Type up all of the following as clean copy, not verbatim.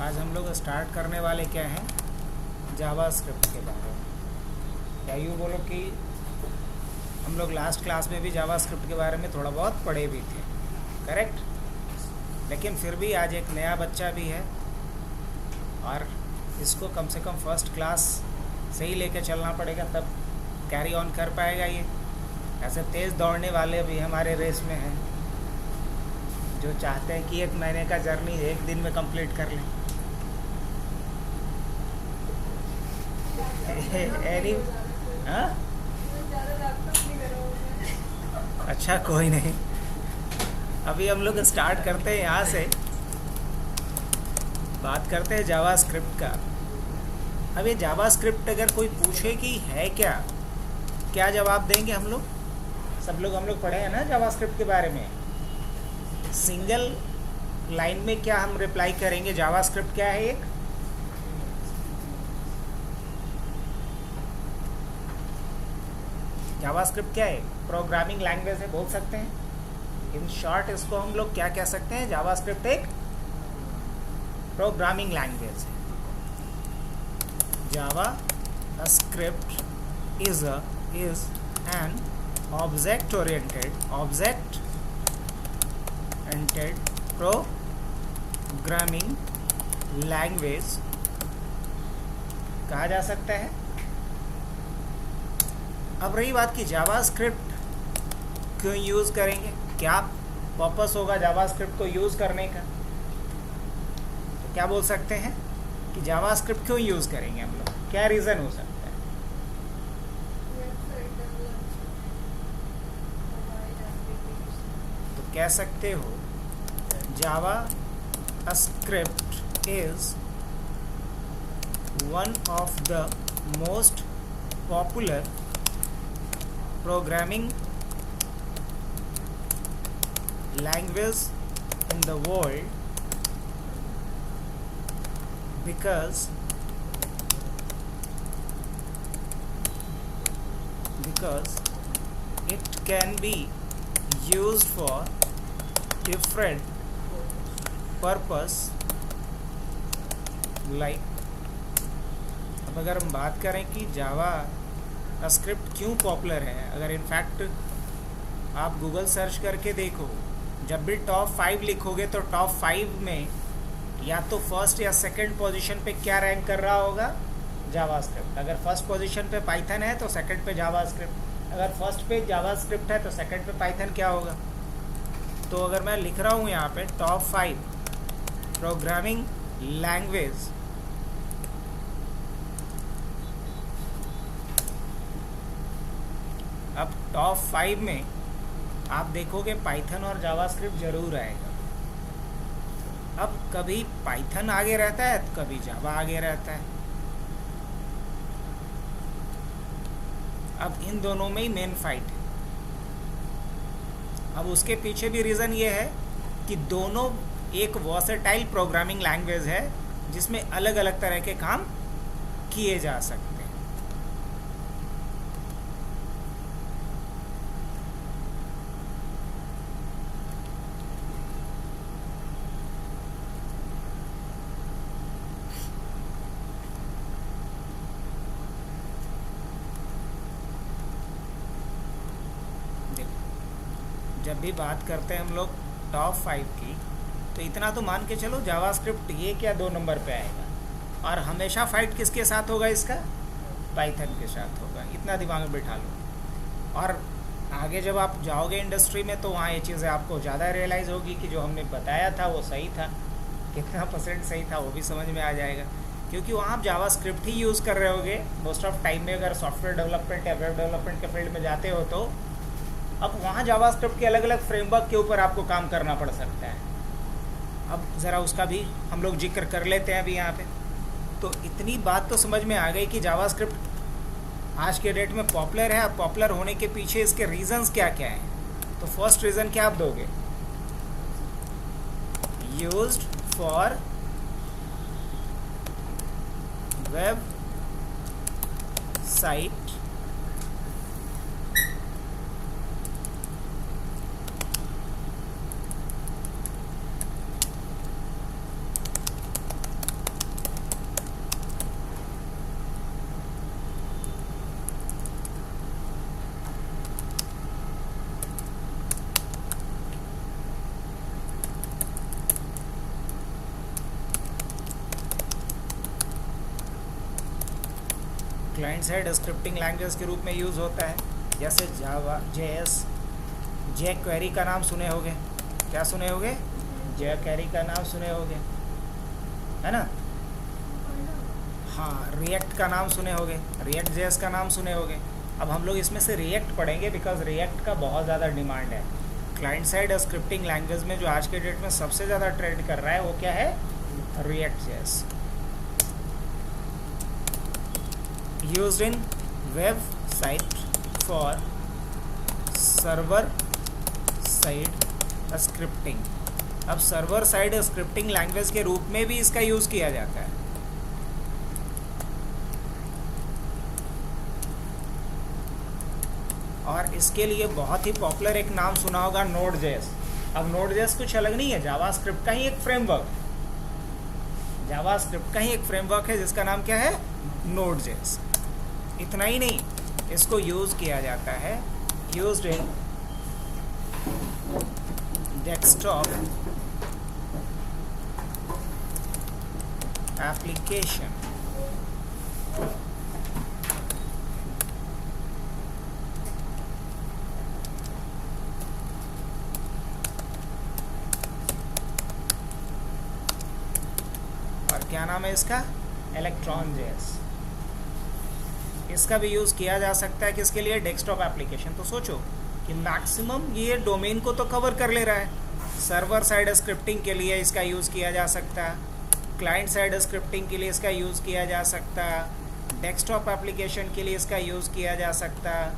आज हम लोग स्टार्ट करने वाले क्या हैं, जावा स्क्रिप्ट के बारे में। या यूँ बोलो कि हम लोग लास्ट क्लास में भी जावा स्क्रिप्ट के बारे में थोड़ा बहुत पढ़े भी थे, करेक्ट। लेकिन फिर भी आज एक नया बच्चा भी है और इसको कम से कम फर्स्ट क्लास से ही लेके चलना पड़ेगा, तब कैरी ऑन कर पाएगा ये। ऐसे तेज़ दौड़ने वाले भी हमारे रेस में हैं जो चाहते हैं कि 1 महीने का जर्नी 1 दिन में कंप्लीट कर लें। हाँ, अच्छा कोई नहीं, अभी हम लोग स्टार्ट करते हैं यहाँ से। बात करते हैं जावा स्क्रिप्ट का। अब ये जावा स्क्रिप्ट अगर कोई पूछे कि है क्या, क्या जवाब देंगे हम लोग? सब लोग हम लोग पढ़े हैं ना जावा स्क्रिप्ट के बारे में। सिंगल लाइन में क्या हम रिप्लाई करेंगे? जावा स्क्रिप्ट क्या है? एक जावा स्क्रिप्ट क्या है? प्रोग्रामिंग लैंग्वेज है, बोल सकते हैं। इन शॉर्ट इसको हम लोग क्या कह सकते हैं? जावा स्क्रिप्ट एक प्रोग्रामिंग लैंग्वेज है। JavaScript is an object oriented programming language कहा जा सकता है। अब रही बात कि जावा स्क्रिप्ट क्यों यूज़ करेंगे, क्या पर्पस होगा जावा स्क्रिप्ट को यूज़ करने का, तो क्या बोल सकते हैं कि जावा स्क्रिप्ट क्यों यूज़ करेंगे हम लोग, क्या रीज़न हो सकता है? तो कह सकते हो JavaScript is one of the most popular programming language in the world because it can be used for different purpose like। अब अगर हम बात करें कि जावा स्क्रिप्ट क्यों पॉपुलर है, अगर इनफैक्ट आप गूगल सर्च करके देखो, जब भी टॉप 5 लिखोगे तो टॉप 5 में या तो फर्स्ट या सेकंड पोजीशन पे क्या रैंक कर रहा होगा? जावा स्क्रिप्ट। अगर फर्स्ट पोजीशन पे पाइथन है तो सेकंड पे जावा स्क्रिप्ट, अगर फर्स्ट पे जावा स्क्रिप्ट है तो सेकंड पे पाइथन क्या होगा? तो अगर मैं लिख रहा हूँ यहाँ पे टॉप 5 प्रोग्रामिंग लैंग्वेज, अब टॉप 5 में आप देखोगे पाइथन और जावास्क्रिप्ट जरूर आएगा। अब कभी पाइथन आगे रहता है तो कभी जावा आगे रहता है। अब इन दोनों में ही मेन फाइट है। अब उसके पीछे भी रीज़न ये है कि दोनों एक वर्सेटाइल प्रोग्रामिंग लैंग्वेज है जिसमें अलग अलग तरह के काम किए जा सकते हैं। जब भी बात करते हैं हम लोग टॉप 5 की, तो इतना तो मान के चलो जावास्क्रिप्ट 1 या 2 नंबर पे आएगा, और हमेशा फाइट किसके साथ होगा? इसका पाइथन के साथ होगा। इतना दिमाग में बिठा लो। और आगे जब आप जाओगे इंडस्ट्री में तो वहाँ ये चीज़ें आपको ज़्यादा रियलाइज़ होगी कि जो हमने बताया था वो सही था, कितना % सही था वो भी समझ में आ जाएगा, क्योंकि वहाँ आप जावास्क्रिप्ट ही यूज़ कर रहे होगे मोस्ट ऑफ टाइम में। अगर सॉफ्टवेयर डेवलपमेंट या वेब डेवलपमेंट के फील्ड में जाते हो तो अब वहाँ जावास्क्रिप्ट के अलग अलग फ्रेमवर्क के ऊपर आपको काम करना पड़ सकता है। अब ज़रा उसका भी हम लोग जिक्र कर लेते हैं अभी यहाँ पे। तो इतनी बात तो समझ में आ गई कि जावास्क्रिप्ट आज के डेट में पॉपुलर है। अब पॉपुलर होने के पीछे इसके रीजंस क्या क्या हैं? तो फर्स्ट रीज़न क्या आप दोगे? Used for web site client side scripting language के रूप में यूज़ होता है, जैसे जावा JS, jQuery का नाम सुने होगे, क्या सुने होगे, jQuery का नाम सुने होगे, है ना। हाँ, रिएक्ट का नाम सुने होगे, React.js का नाम सुने होगे। अब हम लोग इसमें से रिएक्ट पढ़ेंगे बिकॉज रिएक्ट का बहुत ज़्यादा डिमांड है। क्लाइंट साइड स्क्रिप्टिंग लैंग्वेज में जो आज के डेट में सबसे ज़्यादा ट्रेंड कर रहा है वो क्या है, React.js। Used in website for server side scripting. अब सर्वर साइड स्क्रिप्टिंग लैंग्वेज के रूप में भी इसका यूज़ किया जाता है। और इसके लिए बहुत ही पॉपुलर एक नाम सुना होगा, Node.js। अब Node.js कुछ अलग नहीं है, जावास्क्रिप्ट का ही एक फ्रेमवर्क, जावास्क्रिप्ट का ही एक फ्रेमवर्क है जिसका नाम क्या है, Node.js। इतना ही नहीं, इसको यूज़ किया जाता है, यूज्ड इन डेस्कटॉप एप्लीकेशन। और क्या नाम है इसका, Electron.js। इसका भी यूज़ किया जा सकता है किसके लिए, डेस्कटॉप एप्लीकेशन। तो सोचो कि मैक्सिमम ये डोमेन को तो कवर कर ले रहा है। सर्वर साइड स्क्रिप्टिंग के लिए इसका यूज़ किया जा सकता है, क्लाइंट साइड स्क्रिप्टिंग के लिए इसका यूज़ किया जा सकता है, डेस्कटॉप एप्लीकेशन के लिए इसका यूज़ किया जा सकता है।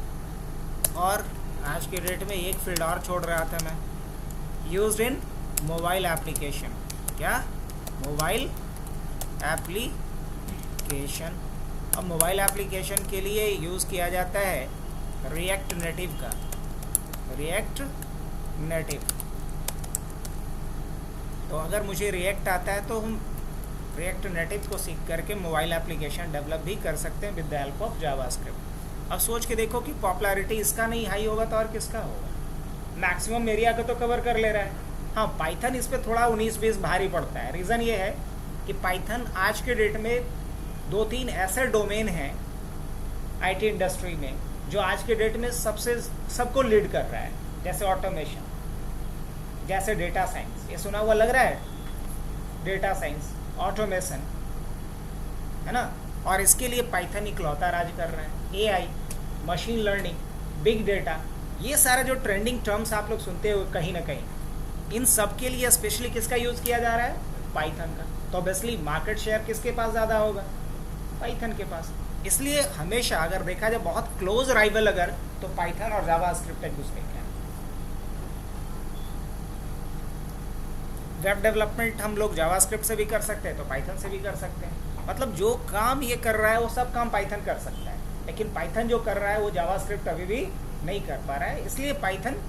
और आज के डेट में एक फील्ड और छोड़ रहा था मैं, यूज्ड इन मोबाइल एप्लीकेशन। क्या, मोबाइल एप्लीकेशन। अब मोबाइल एप्लीकेशन के लिए यूज़ किया जाता है रिएक्ट नेटिव का, रिएक्ट नेटिव। तो अगर मुझे रिएक्ट आता है तो हम रिएक्ट नेटिव को सीख करके मोबाइल एप्लीकेशन डेवलप भी कर सकते हैं with the help of JavaScript. अब सोच के देखो कि पॉपुलैरिटी इसका नहीं हाई होगा तो और किसका होगा। मैक्सिमम एरिया को तो कवर कर ले रहा है। हाँ, पाइथन इस पर थोड़ा 19-20 भारी पड़ता है। रीज़न ये है कि पाइथन आज के डेट में 2-3 ऐसे डोमेन हैं आईटी इंडस्ट्री में जो आज के डेट में सबको लीड कर रहा है, जैसे ऑटोमेशन, जैसे डेटा साइंस। ये सुना हुआ लग रहा है, डेटा साइंस, ऑटोमेशन, है ना। और इसके लिए पाइथन इकलौता राज कर रहा है। AI, machine learning, big data, ये सारे जो ट्रेंडिंग टर्म्स आप लोग सुनते हो कहीं ना कहीं, इन सब के लिए स्पेशली किसका यूज़ किया जा रहा है, पाइथन का। तो ऑब्वियसली मार्केट शेयर किसके पास ज़्यादा होगा, पाइथन के पास। इसलिए हमेशा अगर देखा जाए बहुत क्लोज राइवल अगर, तो पाइथन और जावास्क्रिप्ट एक दूसरे के हैं। वेब डेवलपमेंट हम लोग जावास्क्रिप्ट से भी कर सकते हैं तो पाइथन से भी कर सकते हैं। मतलब जो काम ये कर रहा है वो सब काम पाइथन कर सकता है, लेकिन पाइथन जो कर रहा है वो जावास्क्रिप्ट अभी भी नहीं कर पा रहा है। इसलिए पाइथन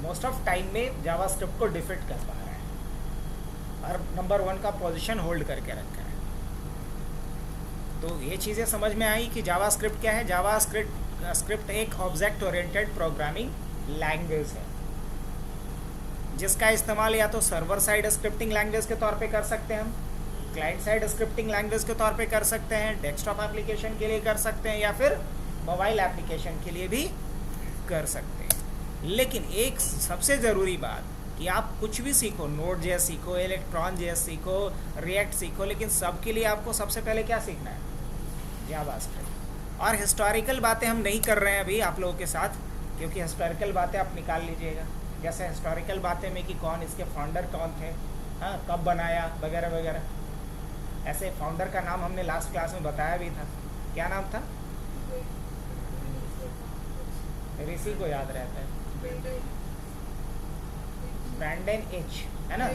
मोस्ट ऑफ टाइम में जावास्क्रिप्ट को डिफीट कर पा रहा है और नंबर 1 का पोजीशन होल्ड करके रखा है। तो ये चीज़ें समझ में आई कि जावास्क्रिप्ट क्या है। जावास्क्रिप्ट एक ऑब्जेक्ट ओरिएंटेड प्रोग्रामिंग लैंग्वेज है जिसका इस्तेमाल या तो सर्वर साइड स्क्रिप्टिंग लैंग्वेज के तौर पे कर सकते हैं हम, क्लाइंट साइड स्क्रिप्टिंग लैंग्वेज के तौर पे कर सकते हैं, डेस्कटॉप एप्लीकेशन के लिए कर सकते हैं, या फिर मोबाइल एप्लीकेशन के लिए भी कर सकते हैं। लेकिन एक सबसे ज़रूरी बात कि आप कुछ भी सीखो, Node.js सीखो, Electron.js सीखो, React सीखो, लेकिन सबके लिए आपको सबसे पहले क्या सीखना है, जावास्क्रिप्ट। और हिस्टोरिकल बातें हम नहीं कर रहे हैं अभी आप लोगों के साथ, क्योंकि हिस्टोरिकल बातें आप निकाल लीजिएगा। जैसे हिस्टोरिकल बातें में कि कौन इसके फाउंडर कौन थे, हाँ, कब बनाया, वगैरह वगैरह। ऐसे फाउंडर का नाम हमने लास्ट क्लास में बताया भी था। क्या नाम था, ऋषि को याद रहता है, ब्रैंडन एच, है ना।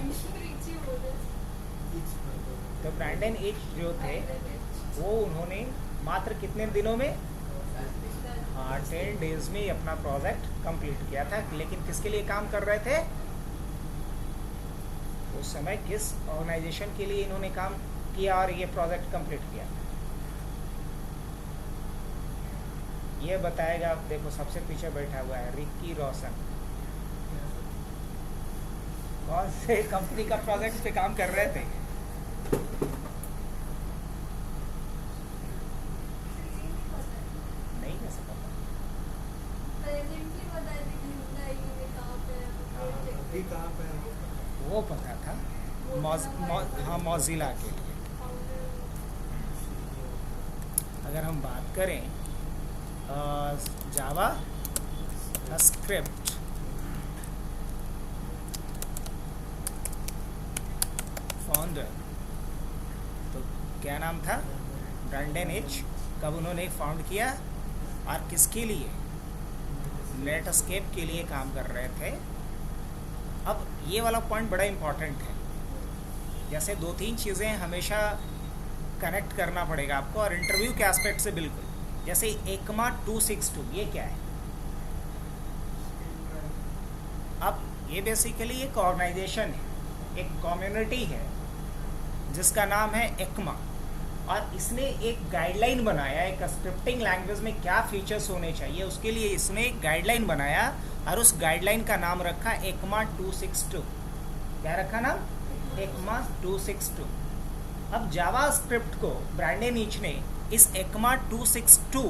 तो ब्रैंडन एच जो थे वो उन्होंने मात्र कितने दिनों में, हाँ, 10 डेज में अपना प्रोजेक्ट कंप्लीट किया था। लेकिन किसके लिए काम कर रहे थे उस समय, किस ऑर्गेनाइजेशन के लिए इन्होंने काम किया और ये प्रोजेक्ट कंप्लीट किया, ये बताएगा। आप देखो सबसे पीछे बैठा हुआ है रिकी रोशन। कौन से कंपनी का प्रोजेक्ट पे काम कर रहे थे, वो पता था, हाँ मौजिला के लिए। अगर हम बात करें जावा स्क्रिप्ट फाउंडर, तो क्या नाम था? Brendan Eich. कब उन्होंने फाउंड किया और किसके लिए? नेटस्केप के लिए काम कर रहे थे। अब ये वाला पॉइंट बड़ा इम्पॉर्टेंट है। जैसे 2-3 चीज़ें हमेशा कनेक्ट करना पड़ेगा आपको, और इंटरव्यू के एस्पेक्ट से बिल्कुल। जैसे ECMA 262 ये क्या है? अब ये बेसिकली एक ऑर्गेनाइजेशन है, एक कम्युनिटी है जिसका नाम है ECMA, और इसने एक गाइडलाइन बनाया, एक स्क्रिप्टिंग लैंग्वेज में क्या फीचर्स होने चाहिए उसके लिए इसने एक गाइडलाइन बनाया, और उस गाइडलाइन का नाम रखा ECMA 262। क्या रखा नाम? ECMA 262। अब जावा स्क्रिप्ट को ब्रैंडन ईच ने इस ECMA 262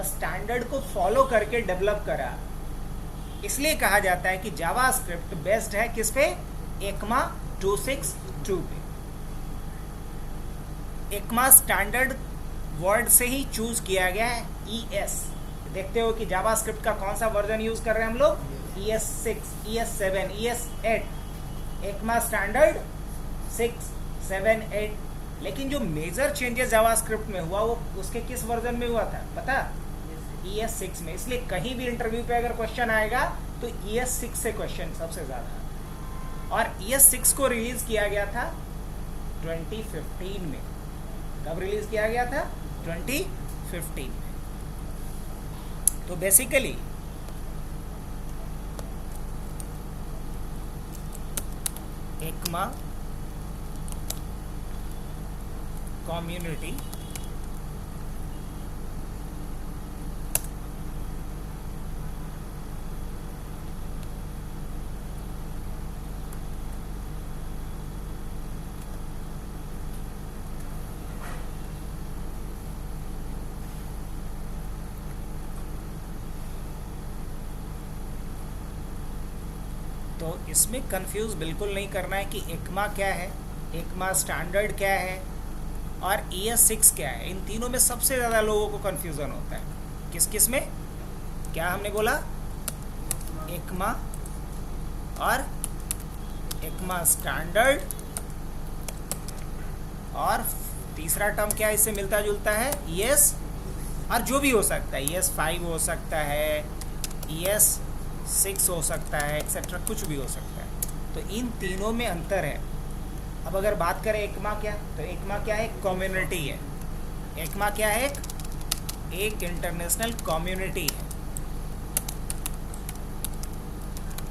स्टैंडर्ड को फॉलो करके डेवलप करा। इसलिए कहा जाता है कि जावा स्क्रिप्ट बेस्ड है किस पे? ECMA 262 पे। ECMA स्टैंडर्ड वर्ड से ही चूज किया गया है, ES। देखते हो कि जावा स्क्रिप्ट का कौन सा वर्जन यूज कर रहे हैं हम लोग? ES6, ES7, ES8। ECMA standard 6, 7, 8। लेकिन जो मेजर चेंजेस जावास्क्रिप्ट में हुआ वो उसके किस वर्जन में हुआ था पता? ES6 में। इसलिए कहीं भी इंटरव्यू पे अगर क्वेश्चन आएगा तो ES6 से क्वेश्चन सबसे ज़्यादा। और ES6 को रिलीज किया गया था 2015 में। कब रिलीज किया गया था? 2015 में। तो बेसिकली ECMA कम्युनिटी तो इसमें कंफ्यूज बिल्कुल नहीं करना है कि ECMA क्या है, ECMA स्टैंडर्ड क्या है और ES6 क्या है। इन तीनों में सबसे ज़्यादा लोगों को कंफ्यूजन होता है। किस किस में? क्या हमने बोला? ECMA और ECMA स्टैंडर्ड, और तीसरा टर्म क्या इससे मिलता जुलता है? ES, और जो भी हो सकता है, ES5 हो सकता है, ES6 हो सकता है, एक्सेट्रा, कुछ भी हो सकता है। तो इन तीनों में अंतर है। अब अगर बात करें ECMA क्या, तो ECMA क्या है? कम्युनिटी है। ECMA क्या है? एक इंटरनेशनल कम्युनिटी है।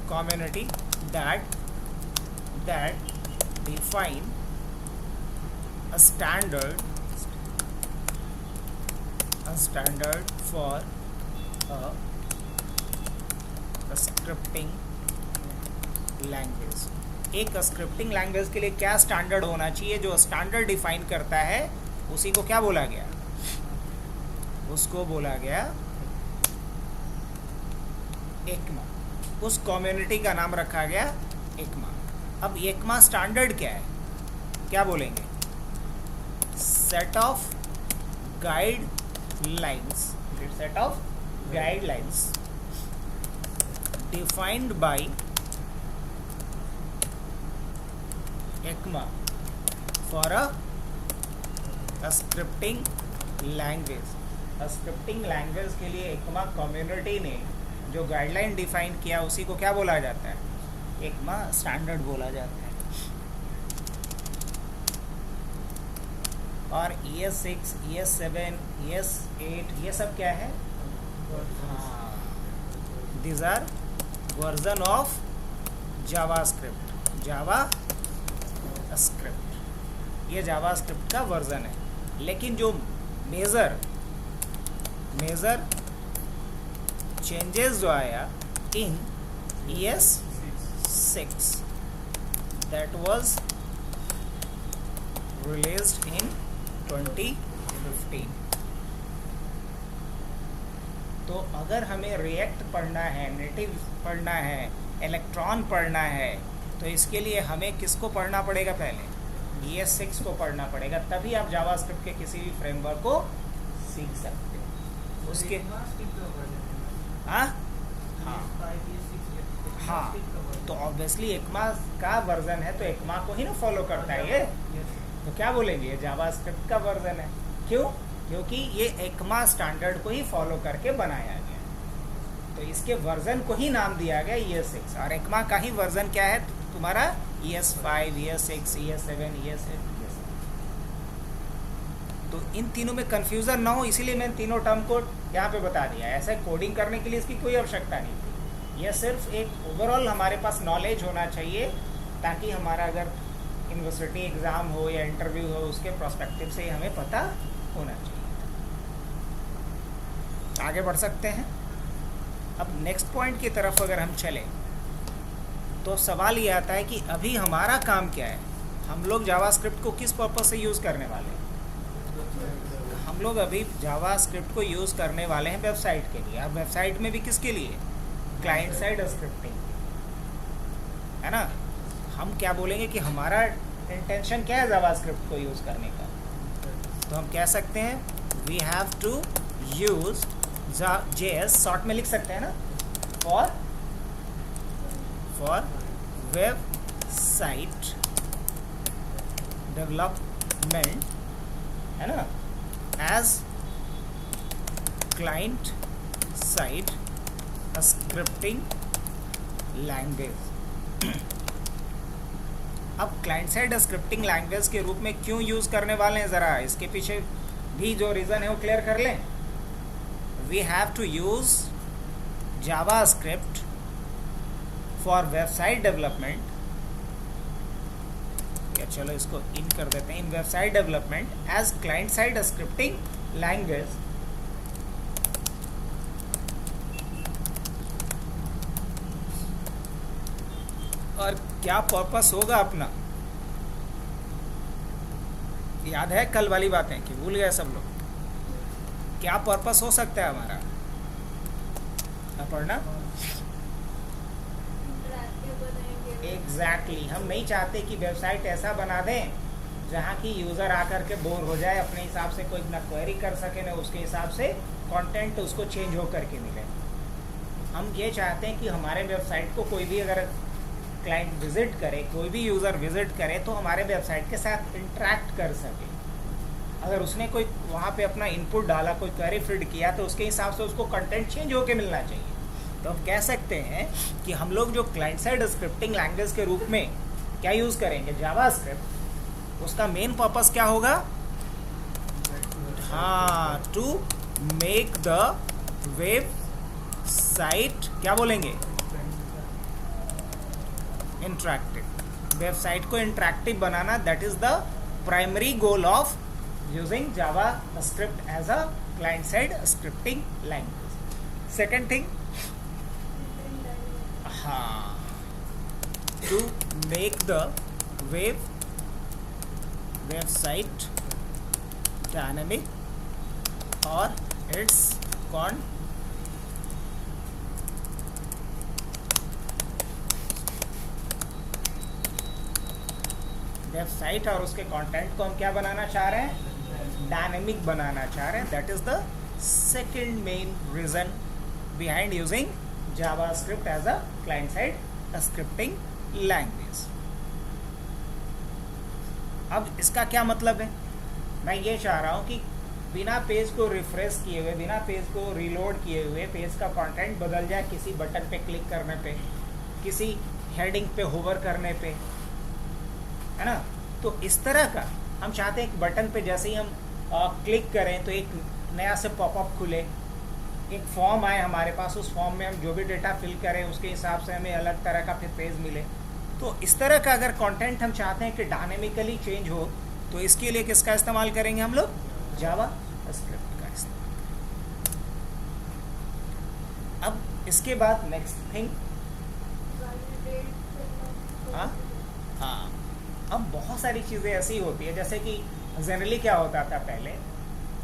Community that define a standard for a scripting language। एक स्क्रिप्टिंग लैंग्वेज के लिए क्या स्टैंडर्ड होना चाहिए? जो स्टैंडर्ड डिफाइन करता है उसी को क्या बोला गया? उसको बोला गया ECMA। उस कम्युनिटी का नाम रखा गया ECMA। अब ECMA स्टैंडर्ड क्या है? क्या बोलेंगे? Set of guidelines, set of guidelines defined by ECMA for a scripting language. Scripting language के लिए ECMA कम्युनिटी ने जो गाइडलाइन डिफाइन किया उसी को क्या बोला जाता है? ECMA स्टैंडर्ड बोला जाता है। और ES6, ES7, ES8 ये सब क्या है? These are version of JavaScript। JavaScript ये JavaScript का वर्जन है। लेकिन जो मेजर चेंजेस जो आया इन ES6 that was released in 2015। तो अगर हमें रिएक्ट पढ़ना है, नेटिव पढ़ना है, इलेक्ट्रॉन पढ़ना है, तो इसके लिए हमें किसको पढ़ना पड़ेगा? पहले ES6 को पढ़ना पड़ेगा, तभी आप जावास्क्रिप्ट के किसी भी फ्रेमवर्क को सीख सकते हो। उसके हाँ हाँ, तो ऑब्वियसली ECMA का वर्जन है तो ECMA को ही ना फॉलो करता है ये, तो क्या बोलेंगे, ये जावास्क्रिप्ट का वर्जन है। क्यों? क्योंकि ये ECMA स्टैंडर्ड को ही फॉलो करके बनाया गया, तो इसके वर्जन को ही नाम दिया गया ES6। और ECMA का ही वर्जन क्या है तुम्हारा? ES5, ES6, ES7, ES8, ES8। तो इन तीनों में कंफ्यूजन ना हो, इसीलिए मैंने तीनों टर्म को यहाँ पे बता दिया। ऐसे कोडिंग करने के लिए इसकी कोई आवश्यकता नहीं थी, यह सिर्फ एक ओवरऑल हमारे पास नॉलेज होना चाहिए, ताकि हमारा अगर यूनिवर्सिटी एग्ज़ाम हो या इंटरव्यू हो, उसके प्रोस्पेक्टिव से हमें पता होना चाहिए। आगे बढ़ सकते हैं। अब नेक्स्ट पॉइंट की तरफ अगर हम चलें तो सवाल ये आता है कि अभी हमारा काम क्या है, हम लोग जावास्क्रिप्ट को किस पर्पस से यूज़ करने वाले हैं? हम लोग अभी जावास्क्रिप्ट को यूज़ करने वाले हैं वेबसाइट के लिए। अब वेबसाइट में भी किसके लिए? क्लाइंट साइड स्क्रिप्टिंग, है ना। हम क्या बोलेंगे कि हमारा इंटेंशन क्या है जावास्क्रिप्ट को यूज़ करने का? तो हम कह सकते हैं we have to use JS, short में लिख सकते हैं ना, फॉर वेबसाइट डेवलपमेंट, है ना, as client side scripting language. अब क्लाइंट साइड स्क्रिप्टिंग लैंग्वेज के रूप में क्यों यूज़ करने वाले हैं, ज़रा इसके पीछे भी जो रीज़न है वो क्लियर कर लें। We have to use JavaScript for website development, या चलो इसको इन कर देते हैं, in website development as client side scripting language. और क्या पर्पस होगा अपना? याद है कल वाली बातें कि भूल गए सब लोग? क्या पर्पस हो सकता है हमारा? पढ़ना एग्जैक्टली हम नहीं चाहते कि वेबसाइट ऐसा बना दें जहाँ की यूज़र आकर के बोर हो जाए, अपने हिसाब से कोई ना क्वेरी कर सके ना उसके हिसाब से कंटेंट उसको चेंज हो करके मिले। हम ये चाहते हैं कि हमारे वेबसाइट को कोई भी अगर क्लाइंट विज़िट करे, कोई भी यूज़र विज़िट करे तो हमारे वेबसाइट के साथ इंटरेक्ट कर सके। अगर उसने कोई वहाँ पे अपना इनपुट डाला, कोई क्वेरी फीड किया, तो उसके हिसाब से उसको कंटेंट चेंज होके मिलना चाहिए। तो हम कह सकते हैं कि हम लोग जो क्लाइंट साइड स्क्रिप्टिंग लैंग्वेज के रूप में क्या यूज़ करेंगे, जावास्क्रिप्ट, उसका मेन पर्पस क्या होगा? हाँ, टू मेक द वेबसाइट, क्या बोलेंगे, इंटरैक्टिव। वेबसाइट को इंटरैक्टिव बनाना, that is the primary goal of using JavaScript as a client side scripting language. Second thing, हाँ, to make the website dynamic और इट्स वेबसाइट और उसके कंटेंट को हम क्या बनाना चाह रहे हैं? डायनेमिक बनाना चाह रहे हैं। That is the second main reason behind using JavaScript as a client side scripting language. अब इसका क्या मतलब है? मैं ये चाह रहा हूँ कि बिना पेज को रिफ्रेश किए हुए, बिना पेज को रीलोड किए हुए पेज का कंटेंट बदल जाए किसी बटन पे क्लिक करने पे, किसी हेडिंग पे होवर करने पे, है ना। तो इस तरह का हम चाहते हैं कि बटन पे जैसे ही हम क्लिक करें तो एक नया से पॉपअप खुले, एक फॉर्म आए हमारे पास, उस फॉर्म में हम जो भी डेटा फिल करें उसके हिसाब से हमें अलग तरह का फिर पेज मिले। तो इस तरह का अगर कंटेंट हम चाहते हैं कि डायनेमिकली चेंज हो, तो इसके लिए किसका इस्तेमाल करेंगे हम लोग? जावास्क्रिप्ट का इस्तेमाल। अब इसके बाद नेक्स्ट थिंग, हाँ, अब बहुत सारी चीज़ें ऐसी होती है, जैसे कि जनरली क्या होता था पहले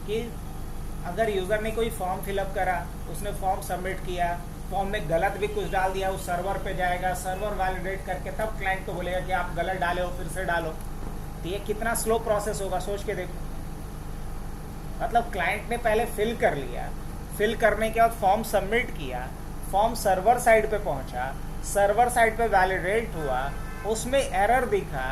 कि अगर यूज़र ने कोई फॉर्म फिलअप करा, उसने फॉर्म सबमिट किया, फॉर्म में गलत भी कुछ डाल दिया, उस सर्वर पे जाएगा, सर्वर वैलिडेट करके तब क्लाइंट को बोलेगा कि आप गलत डाले हो, फिर से डालो। तो ये कितना स्लो प्रोसेस होगा, सोच के देखो। मतलब क्लाइंट ने पहले फिल कर लिया, फिल करने के बाद फॉर्म सबमिट किया, फॉर्म सर्वर साइड पे पहुंचा, सर्वर साइड पे वैलिडेट हुआ, उसमें एरर दिखा,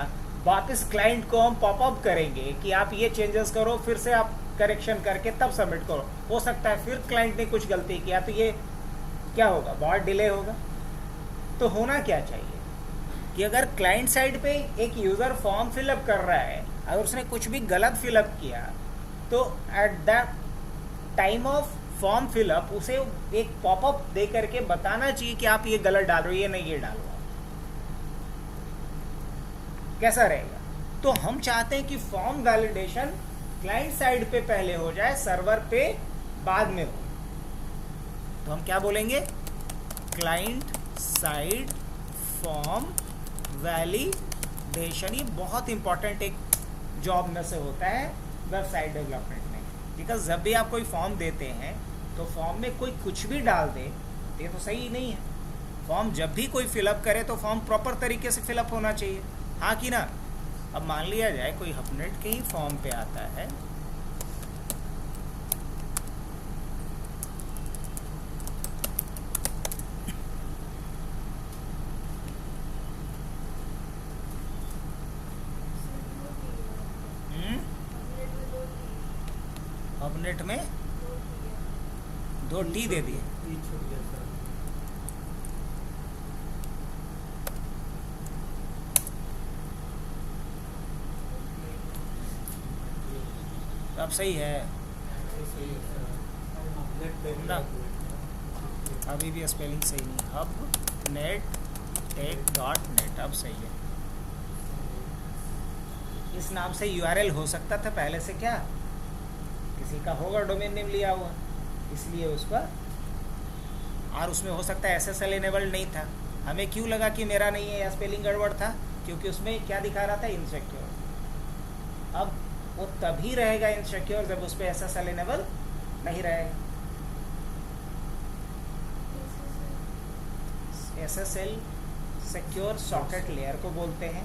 वापस क्लाइंट को हम पॉपअप करेंगे कि आप ये चेंजेस करो, फिर से आप करेक्शन करके तब सबमिट करो। हो सकता है फिर क्लाइंट ने कुछ गलती किया, तो ये क्या होगा, बहुत डिले होगा। तो होना क्या चाहिए कि अगर क्लाइंट साइड पे एक यूज़र फॉर्म फिलअप कर रहा है, अगर उसने कुछ भी गलत फिलअप किया, तो at that time of form fill up उसे एक पॉपअप दे करके बताना चाहिए कि आप ये गलत डाल रहे हो, ये नहीं ये डालो। कैसा रहेगा? तो हम चाहते हैं कि फॉर्म वैलिडेशन क्लाइंट साइड पे पहले हो जाए, सर्वर पे बाद में हो। तो हम क्या बोलेंगे, क्लाइंट साइड फॉर्म वैलिडेशन। ये बहुत इंपॉर्टेंट एक जॉब में से होता है वेबसाइट डेवलपमेंट में, बिकॉज जब भी आप कोई फॉर्म देते हैं तो फॉर्म में कोई कुछ भी डाल दे ये तो सही नहीं है। फॉर्म जब भी कोई फिलअप करे तो फॉर्म प्रॉपर तरीके से फिलअप होना चाहिए, हाँ कि ना। अब मान लिया जाए कोई हबनेट के ही फॉर्म पे आता है, हबनेट में 2 टी दे दिए, अब सही है ना? अभी भी स्पेलिंग सही नहीं, hub net tech dot net, अब सही है। इस नाम से यूआरएल हो सकता था पहले से, क्या किसी का होगा डोमेन नेम लिया हुआ, इसलिए उसका, और उसमें हो सकता है एसएसएल इनेबल्ड नहीं था। हमें क्यों लगा कि मेरा नहीं है या स्पेलिंग गड़बड़ था, क्योंकि उसमें क्या दिखा रहा था, इनसिक्योर। अब वो तभी रहेगा इनसिक्योर जब उस पर एसएसएल इनेबल नहीं रहेगा। एसएसएल सिक्योर सॉकेट लेयर को बोलते हैं,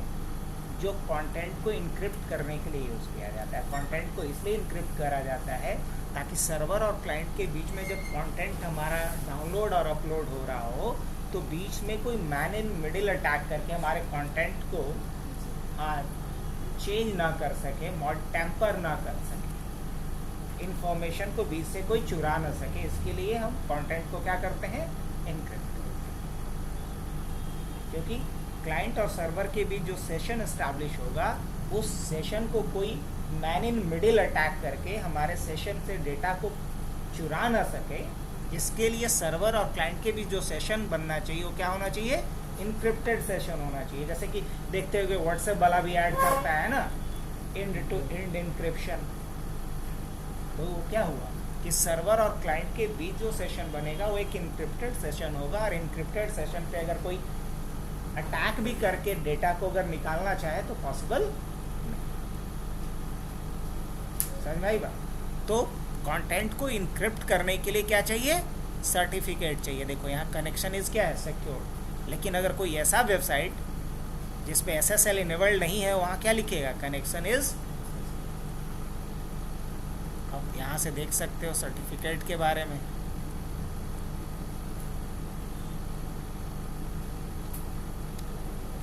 जो कंटेंट को इनक्रिप्ट करने के लिए यूज़ किया जाता है। कंटेंट को इसलिए इनक्रिप्ट करा जाता है ताकि सर्वर और क्लाइंट के बीच में जब कंटेंट हमारा डाउनलोड और अपलोड हो रहा हो तो बीच में कोई मैन इन मिडिल अटैक करके हमारे कंटेंट को चेंज ना कर सके, मॉड टेम्पर ना कर सके, इंफॉर्मेशन को बीच से कोई चुरा ना सके। इसके लिए हम कंटेंट को क्या करते हैं, इनक्रिप्ट। क्योंकि क्लाइंट और सर्वर के बीच जो सेशन एस्टैब्लिश होगा, उस सेशन को कोई मैन इन मिडिल अटैक करके हमारे सेशन से डेटा को चुरा ना सके, इसके लिए सर्वर और क्लाइंट के बीच जो सेशन बनना चाहिए वो क्या होना चाहिए, इनक्रिप्टेड सेशन होना चाहिए। जैसे कि देखते हो कि व्हाट्सएप वाला भी ऐड करता है ना, एंड टू एंड इनक्रिप्शन। तो क्या हुआ कि सर्वर और क्लाइंट के बीच जो सेशन बनेगा वो एक इनक्रिप्टेड सेशन होगा, और इनक्रिप्टेड सेशन पे अगर कोई अटैक भी करके डेटा को अगर निकालना चाहे तो पॉसिबल नहीं। समझ में आई बात? तो कंटेंट को इनक्रिप्ट करने के लिए क्या चाहिए, सर्टिफिकेट चाहिए। देखो यहाँ कनेक्शन इज क्या है, सिक्योर। लेकिन अगर कोई ऐसा वेबसाइट जिस पे एसएसएल इनेबल्ड नहीं है, वहाँ क्या लिखेगा, कनेक्शन इज। अब यहाँ से देख सकते हो सर्टिफिकेट के बारे में।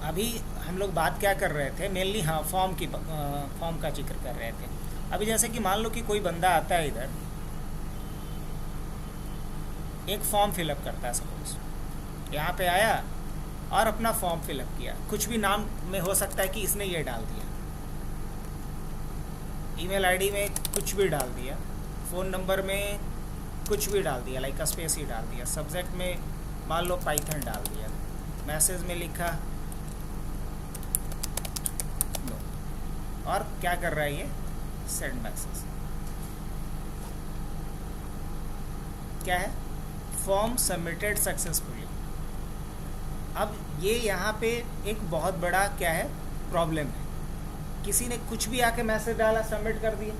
अभी हम लोग बात क्या कर रहे थे, मेनली हाँ फॉर्म का जिक्र कर रहे थे। अभी जैसे कि मान लो कि कोई बंदा आता है इधर, एक फॉर्म फिलअप करता है, सपोज यहाँ पे आया और अपना फॉर्म फिलअप किया, कुछ भी नाम में हो सकता है कि इसने ये डाल दिया, ईमेल आईडी में कुछ भी डाल दिया, फ़ोन नंबर में कुछ भी डाल दिया, लाइक स्पेस ही डाल दिया, सब्जेक्ट में मान लो पाइथन डाल दिया, मैसेज में लिखा नो, और क्या कर रहा है ये, सेंड मैसेज। क्या है, फॉर्म सबमिटेड सक्सेसफुली। अब ये यहाँ पे एक बहुत बड़ा क्या है, प्रॉब्लम है। किसी ने कुछ भी आके मैसेज डाला, सबमिट कर दिया,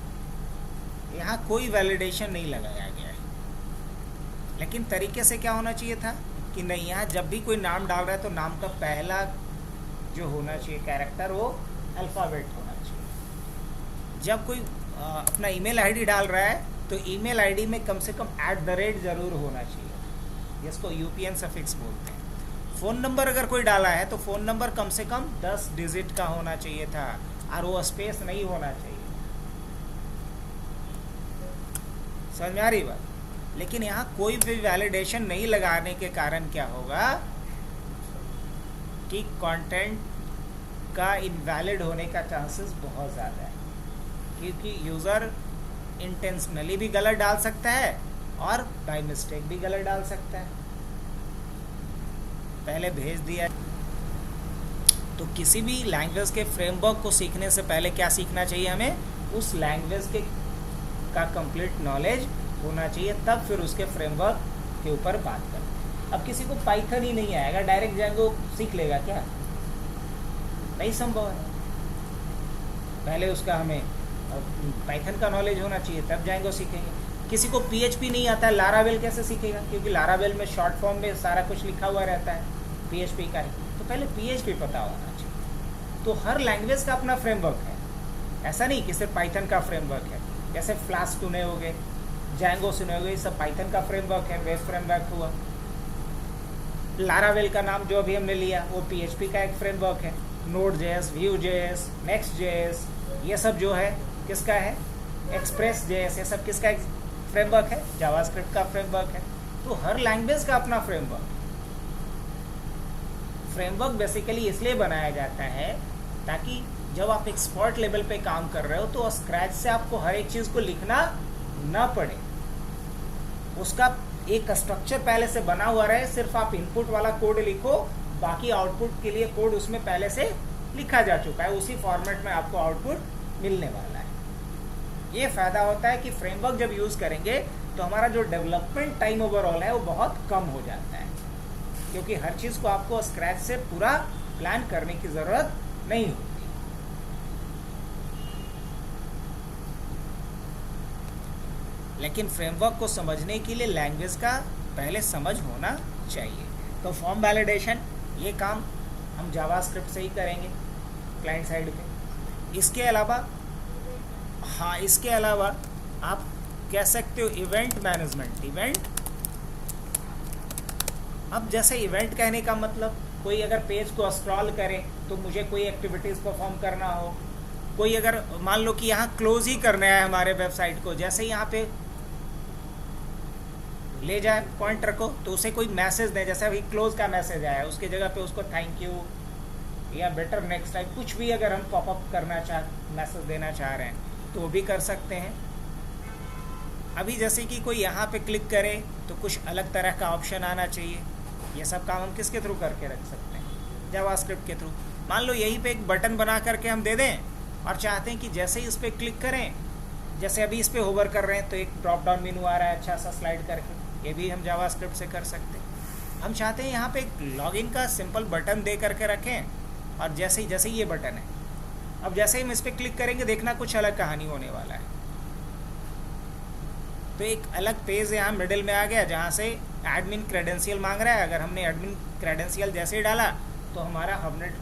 यहाँ कोई वैलिडेशन नहीं लगाया गया है। लेकिन तरीके से क्या होना चाहिए था कि नहीं, यहाँ जब भी कोई नाम डाल रहा है तो नाम का पहला जो होना चाहिए कैरेक्टर वो अल्फ़ाबेट होना चाहिए। जब कोई अपना ईमेल आईडी डाल रहा है तो ईमेल आईडी में कम से कम @ ज़रूर होना चाहिए, जिसको यूपीएन सफिक्स बोलते हैं। फ़ोन नंबर अगर कोई डाला है तो फ़ोन नंबर कम से कम 10 डिजिट का होना चाहिए था और वो स्पेस नहीं होना चाहिए। समझ में आ रही बात? लेकिन यहाँ कोई भी वैलिडेशन नहीं लगाने के कारण क्या होगा कि कंटेंट का इनवैलिड होने का चांसेस बहुत ज़्यादा है, क्योंकि यूज़र इंटेंशनली भी गलत डाल सकता है और बाय मिस्टेक भी गलत डाल सकता है। पहले भेज दिया। तो किसी भी लैंग्वेज के फ्रेमवर्क को सीखने से पहले क्या सीखना चाहिए हमें? उस लैंग्वेज के का कंप्लीट नॉलेज होना चाहिए, तब फिर उसके फ्रेमवर्क के ऊपर बात करें। अब किसी को पाइथन ही नहीं आएगा, डायरेक्ट जाएंगे सीख लेगा क्या? नहीं संभव है। पहले उसका हमें पाइथन का नॉलेज होना चाहिए, तब जाएंगे सीखेंगे। किसी को पीएचपी नहीं आता है, लारावेल कैसे सीखेगा? क्योंकि लारावेल में शॉर्ट फॉर्म में सारा कुछ लिखा हुआ रहता है पीएचपी का ही, तो पहले पीएचपी पता होना चाहिए। तो हर लैंग्वेज का अपना फ्रेमवर्क है, ऐसा नहीं कि सिर्फ पाइथन का फ्रेमवर्क है। जैसे फ्लास्क सुने होगे, जैंगो सुने होगे, ये सब पाइथन का फ्रेमवर्क है, वेब फ्रेमवर्क हुआ। लारावेल का नाम जो अभी हमने लिया वो पीएचपी का एक फ्रेमवर्क है। Node JS, Vue JS, next JS, ये सब जो है किसका है? एक्सप्रेस जेएस, ये सब किसका फ्रेमवर्क है? जावास्क्रिप्ट का फ्रेमवर्क है। तो हर लैंग्वेज का अपना फ्रेमवर्क बेसिकली इसलिए बनाया जाता है ताकि जब आप एक्सपर्ट लेवल पे काम कर रहे हो तो स्क्रैच से आपको हर एक चीज़ को लिखना ना पड़े, उसका एक स्ट्रक्चर पहले से बना हुआ रहे। सिर्फ आप इनपुट वाला कोड लिखो, बाकी आउटपुट के लिए कोड उसमें पहले से लिखा जा चुका है, उसी फॉर्मेट में आपको आउटपुट मिलने वाला है। ये फ़ायदा होता है कि फ्रेमवर्क जब यूज़ करेंगे तो हमारा जो डेवलपमेंट टाइम ओवरऑल है वो बहुत कम हो जाता है, क्योंकि हर चीज़ को आपको स्क्रैच से पूरा प्लान करने की ज़रूरत नहीं होती। लेकिन फ्रेमवर्क को समझने के लिए लैंग्वेज का पहले समझ होना चाहिए। तो फॉर्म वैलिडेशन ये काम हम जावास्क्रिप्ट से ही करेंगे क्लाइंट साइड पे। इसके अलावा इसके अलावा आप कह सकते हो इवेंट मैनेजमेंट। इवेंट, अब जैसे इवेंट कहने का मतलब कोई अगर पेज को स्क्रॉल करे तो मुझे कोई एक्टिविटीज़ परफॉर्म करना हो, कोई अगर मान लो कि यहाँ क्लोज ही करना है हमारे वेबसाइट को, जैसे यहाँ पे ले जाए पॉइंटर को तो उसे कोई मैसेज दे, जैसे अभी क्लोज का मैसेज आया उसके जगह पे उसको थैंक यू या बेटर नेक्स्ट टाइम कुछ भी अगर हम पॉपअप करना मैसेज देना चाह रहे हैं तो वो भी कर सकते हैं। अभी जैसे कि कोई यहाँ पे क्लिक करे तो कुछ अलग तरह का ऑप्शन आना चाहिए। ये सब काम हम किसके थ्रू करके रख सकते हैं? जावास्क्रिप्ट के थ्रू। मान लो यहीं पे एक बटन बना करके हम दे दें और चाहते हैं कि जैसे ही इस पर क्लिक करें, जैसे अभी इस पर होवर कर रहे हैं तो एक ड्रॉप डाउन मेनू आ रहा है अच्छा सा स्लाइड करके, ये भी हम जावास्क्रिप्ट से कर सकते हैं। हम चाहते हैं यहाँ पे एक लॉगिन का सिंपल बटन दे करके रखें और जैसे ही ये बटन है, अब जैसे ही हम इस पर क्लिक करेंगे देखना कुछ अलग कहानी होने वाला है। तो एक अलग पेज यहाँ मिडिल में आ गया जहाँ से एडमिन क्रेडेंशियल मांग रहा है। अगर हमने एडमिन क्रेडेंशियल जैसे ही डाला तो हमारा हबनेट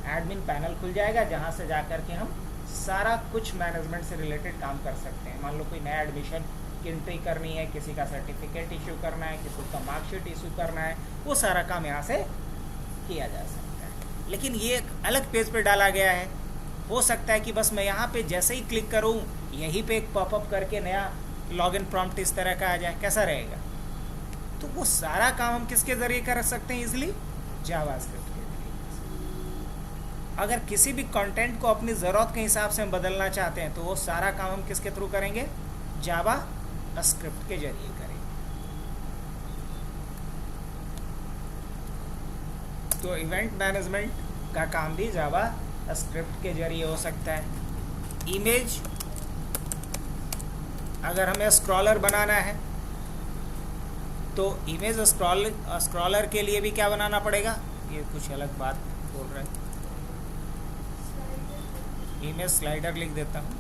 एडमिन पैनल खुल जाएगा, जहाँ से जा कर के हम सारा कुछ मैनेजमेंट से रिलेटेड काम कर सकते हैं। मान लो कोई नया एडमिशन की एंट्री करनी है, किसी का सर्टिफिकेट इशू करना है, किसी का मार्कशीट इशू करना है, वो सारा काम यहाँ से किया जा सकता है। लेकिन ये एक अलग पेज पे डाला गया है। हो सकता है कि बस मैं यहाँ पे जैसे ही क्लिक करूँ यहीं पे एक पॉपअप करके नया लॉगिन प्रॉम्प्ट इस तरह का आ जाए, कैसा रहेगा? तो वो सारा काम हम किसके ज़रिए कर सकते हैं? इजीली जावास्क्रिप्ट के ज़रिए। अगर किसी भी कंटेंट को अपनी ज़रूरत के हिसाब से हम बदलना चाहते हैं तो वो सारा काम हम किसके थ्रू करेंगे? जावास्क्रिप्ट के ज़रिए करेंगे। तो इवेंट मैनेजमेंट का काम भी जावास्क्रिप्ट के ज़रिए हो सकता है। इमेज, अगर हमें स्क्रॉलर बनाना है तो इमेज स्क्रॉलर के लिए भी क्या बनाना पड़ेगा? ये कुछ अलग बात बोल रहा है, इमेज स्लाइडर लिख देता हूँ।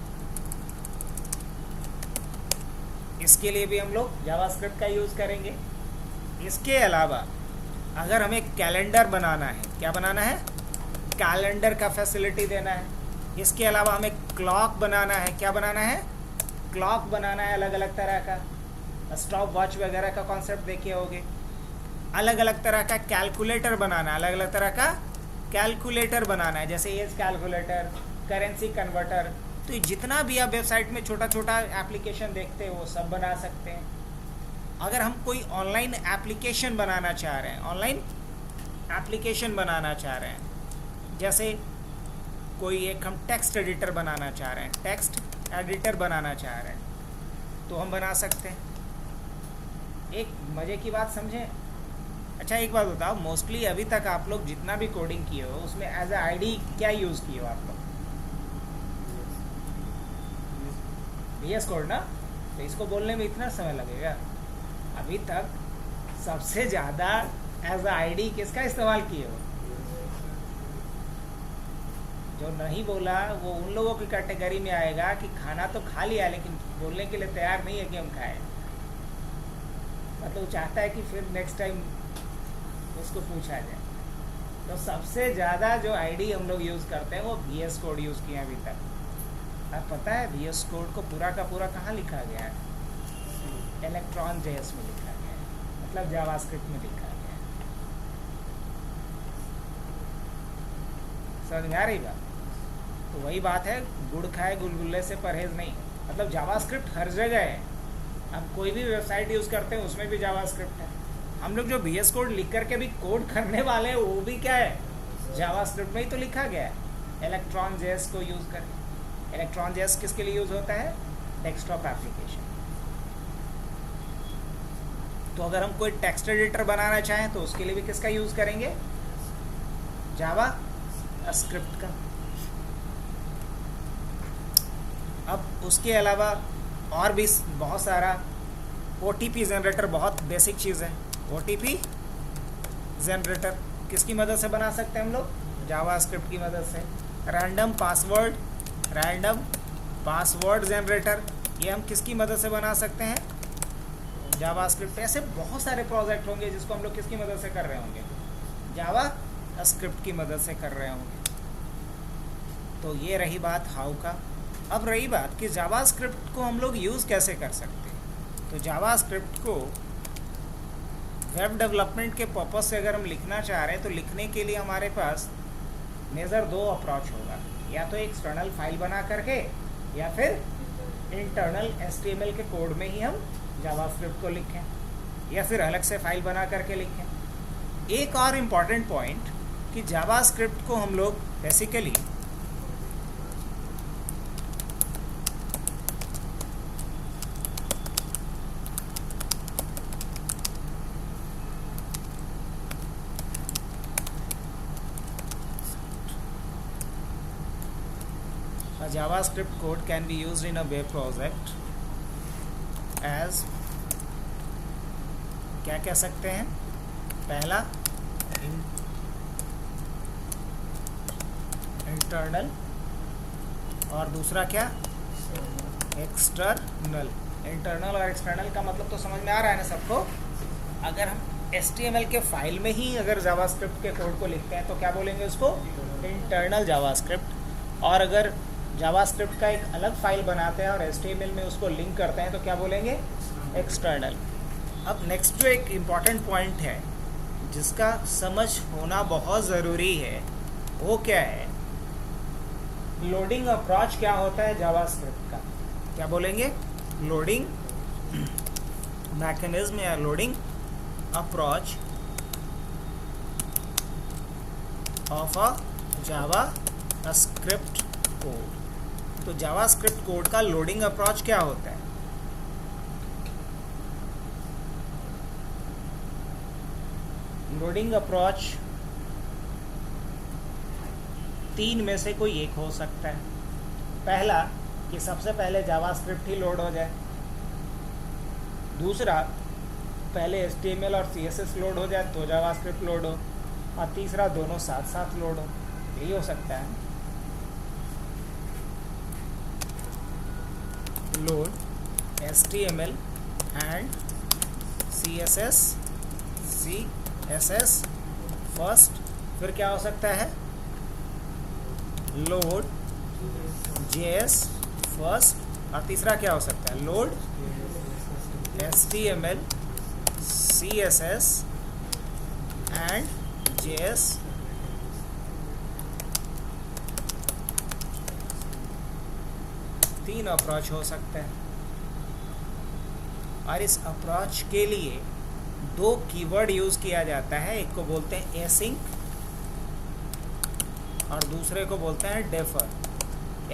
इसके लिए भी हम लोग जावास्क्रिप्ट का यूज़ करेंगे। इसके अलावा अगर हमें कैलेंडर बनाना है, क्या बनाना है, कैलेंडर का फैसिलिटी देना है। इसके अलावा हमें क्लॉक बनाना है, क्या बनाना है, क्लॉक बनाना है अलग अलग तरह का, स्टॉप वॉच वगैरह का कॉन्सेप्ट देखे होंगे। अलग अलग तरह का कैलकुलेटर बनाना है, अलग अलग तरह का कैलकुलेटर बनाना है, जैसे एज कैलकुलेटर, करेंसी कन्वर्टर। तो ये जितना भी आप वेबसाइट में छोटा छोटा एप्लीकेशन देखते हो वो सब बना सकते हैं। अगर हम कोई ऑनलाइन एप्लीकेशन बनाना चाह रहे हैं, ऑनलाइन एप्लीकेशन बनाना चाह रहे हैं, जैसे कोई एक हम टेक्स्ट एडिटर बनाना चाह रहे हैं, टेक्स्ट एडिटर बनाना चाह रहे हैं, तो हम बना सकते हैं। एक मज़े की बात समझें। अच्छा एक बात बताओ, मोस्टली अभी तक आप लोग जितना भी कोडिंग किए हो उसमें एज ए आईडी क्या यूज़ किए हो आप लोग? VS कोड ना, तो इसको बोलने में इतना समय लगेगा। अभी तक सबसे ज़्यादा एज ए आईडी किसका इस्तेमाल किए हो? जो नहीं बोला वो उन लोगों की कैटेगरी में आएगा कि खाना तो खा लिया लेकिन बोलने के लिए तैयार नहीं है कि हम खाएं। मतलब चाहता है कि फिर नेक्स्ट टाइम उसको पूछा जाए। तो सबसे ज़्यादा जो आईडी हम लोग यूज़ करते हैं वो VS कोड यूज़ किया अभी तक। अब पता है VS कोड को पूरा का पूरा कहाँ लिखा गया है? इलेक्ट्रॉन JS में लिखा गया है, मतलब जावास्क्रिप्ट में लिखा गया है। समझ में आ रही बात? तो वही बात है, गुड़ खाए गुलगुल्ले से परहेज नहीं। मतलब जावास्क्रिप्ट हर जगह है। हम कोई भी वेबसाइट यूज़ करते हैं उसमें भी जावास्क्रिप्ट है। हम लोग जो VS कोड लिख करके भी कोड करने वाले हैं वो भी क्या है, जावास्क्रिप्ट में ही तो लिखा गया है। इलेक्ट्रॉन JS को यूज़ करें। इलेक्ट्रॉन JS किसके लिए यूज़ होता है? Desktop application. तो अगर हम कोई टेक्स्ट एडिटर बनाना चाहें तो उसके लिए भी किसका यूज़ करेंगे? जावा स्क्रिप्ट का। अब उसके अलावा और भी बहुत सारा OTP जनरेटर बहुत बेसिक चीज़ है। OTP जनरेटर किसकी मदद से बना सकते हैं हम लोग? जावास्क्रिप्ट की मदद से। रैंडम पासवर्ड जनरेटर, ये हम किसकी मदद से बना सकते हैं? जावास्क्रिप्ट। ऐसे बहुत सारे प्रोजेक्ट होंगे जिसको हम लोग किसकी मदद से कर रहे होंगे? जावास्क्रिप्ट की मदद से कर रहे होंगे। तो ये रही बात हाउ का। अब रही बात कि जावास्क्रिप्ट को हम लोग यूज़ कैसे कर सकते हैं। तो जावास्क्रिप्ट को वेब डेवलपमेंट के पर्पस से अगर हम लिखना चाह रहे हैं तो लिखने के लिए हमारे पास मेजर दो अप्रोच होगा, या तो एक्सटर्नल फाइल बना करके या फिर इंटरनल HTML के कोड में ही हम जावास्क्रिप्ट को लिखें, या फिर अलग से फाइल बना करके लिखें। एक और इम्पॉर्टेंट पॉइंट कि जावास्क्रिप्ट को हम लोग basically A JavaScript code can be used in a web project as, क्या कह सकते हैं? पहला इंटरनल और दूसरा क्या? एक्सटर्नल। इंटरनल और एक्सटर्नल का मतलब तो समझ में आ रहा है ना सबको? अगर हम HTML के फाइल में ही अगर जावास्क्रिप्ट के कोड को लिखते हैं तो क्या बोलेंगे उसको? Internal JavaScript. और अगर जावास्क्रिप्ट का एक अलग फाइल बनाते हैं और HTML में उसको लिंक करते हैं तो क्या बोलेंगे? एक्सटर्नल। अब नेक्स्ट जो एक इम्पॉर्टेंट पॉइंट है जिसका समझ होना बहुत ज़रूरी है वो क्या है? लोडिंग अप्रोच क्या होता है जावास्क्रिप्ट का? क्या बोलेंगे? लोडिंग मैकेनिज्म या loading approach of a JavaScript code. तो जावास्क्रिप्ट कोड का लोडिंग अप्रोच क्या होता है? लोडिंग अप्रोच तीन में से कोई एक हो सकता है। पहला कि सबसे पहले जावास्क्रिप्ट ही लोड हो जाए, दूसरा पहले HTML और CSS लोड हो जाए तो जावास्क्रिप्ट लोड हो, और तीसरा दोनों साथ साथ लोड हो। यही हो सकता है। Load HTML and CSS first, फिर क्या हो सकता है लोड JS फर्स्ट, और तीसरा क्या हो सकता है load HTML CSS and JS। तीन अप्रोच हो सकते हैं, और इस अप्रोच के लिए दो कीवर्ड यूज़ किया जाता है। एक को बोलते हैं एसिंक और दूसरे को बोलते हैं डेफर।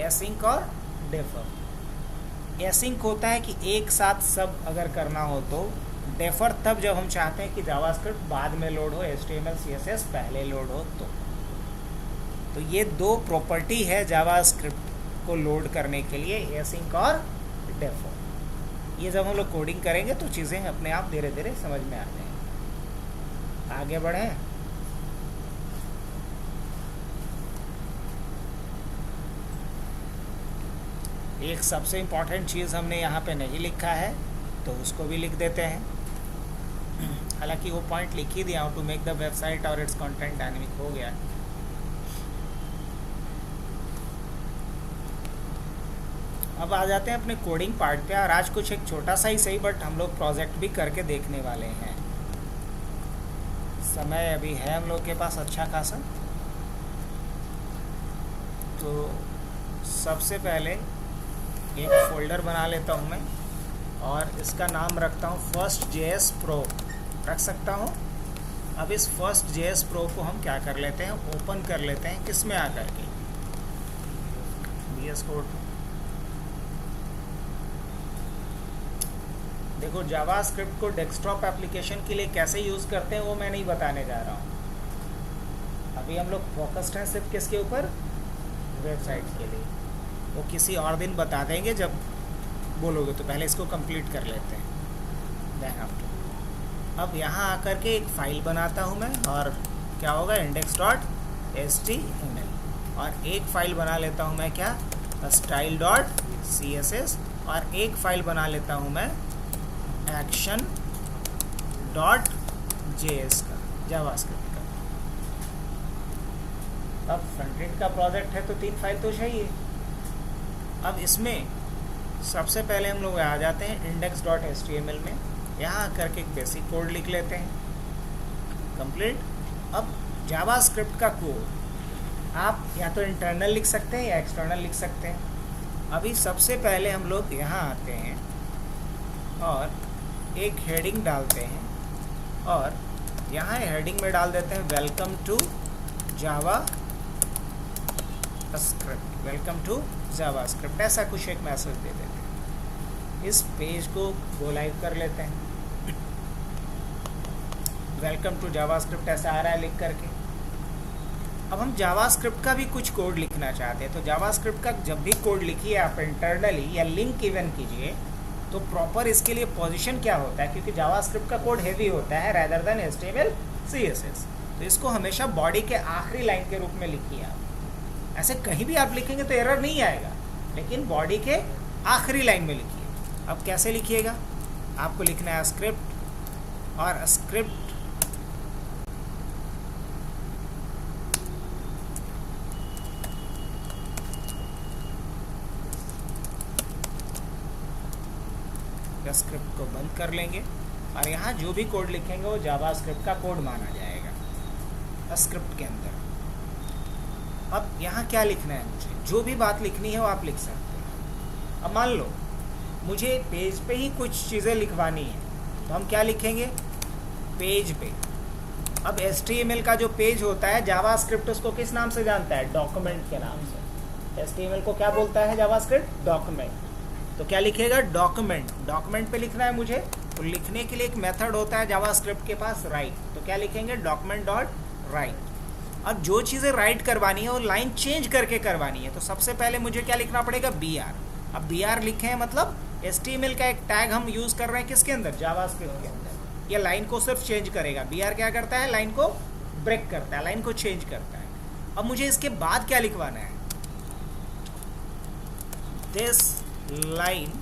एसिंक और डेफर। एसिंक होता है कि एक साथ सब अगर करना हो तो, डेफर तब जब हम चाहते हैं कि जावास्क्रिप्ट बाद में लोड हो, HTML CSS पहले लोड हो तो ये दो प्रॉपर्टी है जावास्क्रिप्ट को लोड करने के लिए, एसिंक और डेफर। ये जब हम लोग कोडिंग करेंगे तो चीज़ें अपने आप धीरे धीरे समझ में आ जाएंगी। आगे बढ़ें। एक सबसे इम्पॉर्टेंट चीज़ हमने यहाँ पे नहीं लिखा है तो उसको भी लिख देते हैं। हालांकि वो पॉइंट लिख ही दिया हूँ, टू मेक द वेबसाइट और इट्स कंटेंट डायनेमिक हो गया। अब आ जाते हैं अपने कोडिंग पार्ट पे, और आज कुछ एक छोटा सा ही सही बट हम लोग प्रोजेक्ट भी करके देखने वाले हैं। समय अभी है हम लोग के पास अच्छा खासा। तो सबसे पहले एक फ़ोल्डर बना लेता हूँ मैं, और इसका नाम रखता हूँ First.js Pro, रख सकता हूँ। अब इस First.js Pro को हम क्या कर लेते हैं, ओपन कर लेते हैं। किस में आकर के VS Code। देखो जावास्क्रिप्ट को डेस्कटॉप एप्लीकेशन के लिए कैसे यूज़ करते हैं वो मैं नहीं बताने जा रहा हूँ। अभी हम लोग फोकस्ड हैं सिर्फ किसके ऊपर, वेबसाइट के लिए। वो किसी और दिन बता देंगे जब बोलोगे, तो पहले इसको कंप्लीट कर लेते हैं देन आफ्टर। अब यहाँ आकर के एक फ़ाइल बनाता हूँ मैं, और क्या होगा index.html, और एक फ़ाइल बना लेता हूँ मैं क्या style.css, और एक फ़ाइल बना लेता हूँ मैं action.js का, जावास्क्रिप्ट का। अब फ्रंट एंड का प्रोजेक्ट है तो तीन फाइल तो चाहिए। अब इसमें सबसे पहले हम लोग आ जाते हैं index.html में, यहाँ करके एक बेसिक कोड लिख लेते हैं कंप्लीट। अब जावास्क्रिप्ट का कोड आप या तो इंटरनल लिख सकते हैं या एक्सटर्नल लिख सकते हैं। अभी सबसे पहले हम लोग यहाँ आते हैं और एक हेडिंग डालते हैं, और यहाँ हेडिंग में डाल देते हैं welcome to JavaScript, welcome to JavaScript, ऐसा कुछ एक मैसेज दे देते हैं। इस पेज को गो लाइव कर लेते हैं। वेलकम टू जावास्क्रिप्ट ऐसा आ रहा है लिख करके। अब हम जावास्क्रिप्ट का भी कुछ कोड लिखना चाहते हैं, तो जावास्क्रिप्ट का जब भी कोड लिखिए आप इंटरनली या लिंक इवन कीजिए, तो प्रॉपर इसके लिए पोजीशन क्या होता है, क्योंकि जावास्क्रिप्ट का कोड हेवी होता है रैदर देन HTML CSS, तो इसको हमेशा बॉडी के आखिरी लाइन के रूप में लिखिए आप। ऐसे कहीं भी आप लिखेंगे तो एरर नहीं आएगा, लेकिन बॉडी के आखिरी लाइन में लिखिए। अब कैसे लिखिएगा, आपको लिखना है स्क्रिप्ट, और स्क्रिप्ट स्क्रिप्ट को बंद कर लेंगे, और यहाँ जो भी कोड लिखेंगे वो जावास्क्रिप्ट का कोड माना जाएगा स्क्रिप्ट के अंदर। अब यहाँ क्या लिखना है, मुझे जो भी बात लिखनी है वो आप लिख सकते हैं। अब मान लो मुझे पेज पे ही कुछ चीज़ें लिखवानी है, तो हम क्या लिखेंगे पेज पे। अब HTML का जो पेज होता है जावास्क्रिप्ट उसको किस नाम से जानता है, डॉक्यूमेंट के नाम से। HTML को क्या बोलता है जावास्क्रिप्ट, डॉक्यूमेंट। तो क्या लिखेगा डॉक्यूमेंट, डॉक्यूमेंट पे लिखना है मुझे, तो लिखने के लिए एक मेथड होता है जावास्क्रिप्ट के पास राइट, तो क्या लिखेंगे डॉक्यूमेंट डॉट राइट। अब जो चीज़ें राइट करवानी है वो लाइन चेंज करके करवानी है, तो सबसे पहले मुझे क्या लिखना पड़ेगा BR। अब BR लिखे हैं मतलब HTML का एक टैग हम यूज़ कर रहे हैं किसके अंदर, जावास्क्रिप्ट के अंदर। ये लाइन को सिर्फ चेंज करेगा, BR क्या करता है लाइन को ब्रेक करता है, लाइन को चेंज करता है। अब मुझे इसके बाद क्या लिखवाना है, this line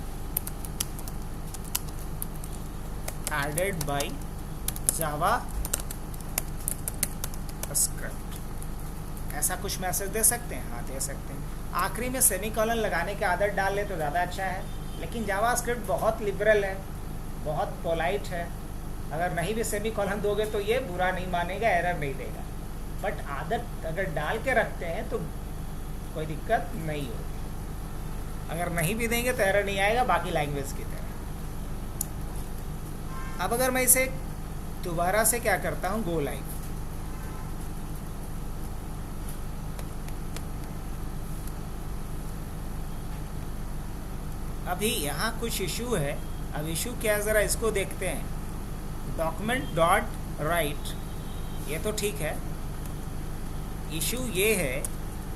added by JavaScript, ऐसा कुछ मैसेज दे सकते हैं? हाँ, दे सकते हैं। आखिरी में सेमीकोलन लगाने की आदत डाल ले तो ज़्यादा अच्छा है, लेकिन जावास्क्रिप्ट बहुत लिबरल है, बहुत पोलाइट है। अगर नहीं भी सेमीकोलन दोगे तो ये बुरा नहीं मानेगा, एरर नहीं देगा। बट आदत अगर डाल के रखते हैं तो कोई दिक्कत नहीं होगी। अगर नहीं भी देंगे तो एरर नहीं आएगा, बाकी लैंग्वेज की तरह। अब अगर मैं इसे दोबारा से क्या करता हूँ, गो लाइव, अभी यहाँ कुछ इशू है। अब इशू क्या है, ज़रा इसको देखते हैं। डॉक्यूमेंट डॉट राइट, ये तो ठीक है। इशू ये है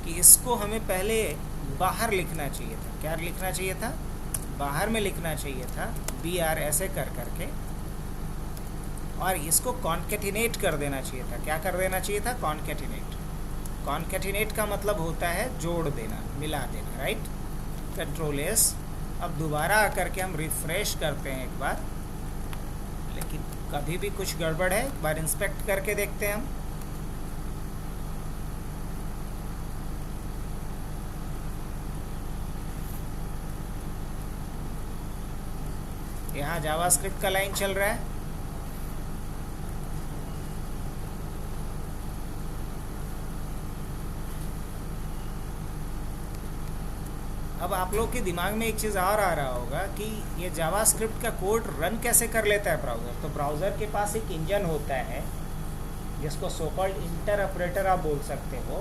कि इसको हमें पहले बाहर लिखना चाहिए था। क्या लिखना चाहिए था? बाहर में लिखना चाहिए था, BR ऐसे कर करके, और इसको कॉन्केटिनेट कर देना चाहिए था। क्या कर देना चाहिए था? कॉन्केटिनेट। कॉन्केटिनेट का मतलब होता है जोड़ देना, मिला देना, राइट। Control S. अब दोबारा आकर के हम रिफ्रेश करते हैं एक बार, लेकिन कभी भी कुछ गड़बड़ है, एक बार इंस्पेक्ट करके देखते हैं हम। यहाँ जावास्क्रिप्ट का लाइन चल रहा है। अब आप लोग के दिमाग में एक चीज़ और आ रहा होगा कि ये जावास्क्रिप्ट का कोड रन कैसे कर लेता है ब्राउज़र। तो ब्राउज़र के पास एक इंजन होता है जिसको सो कॉल्ड इंटरप्रेटर आप बोल सकते हो,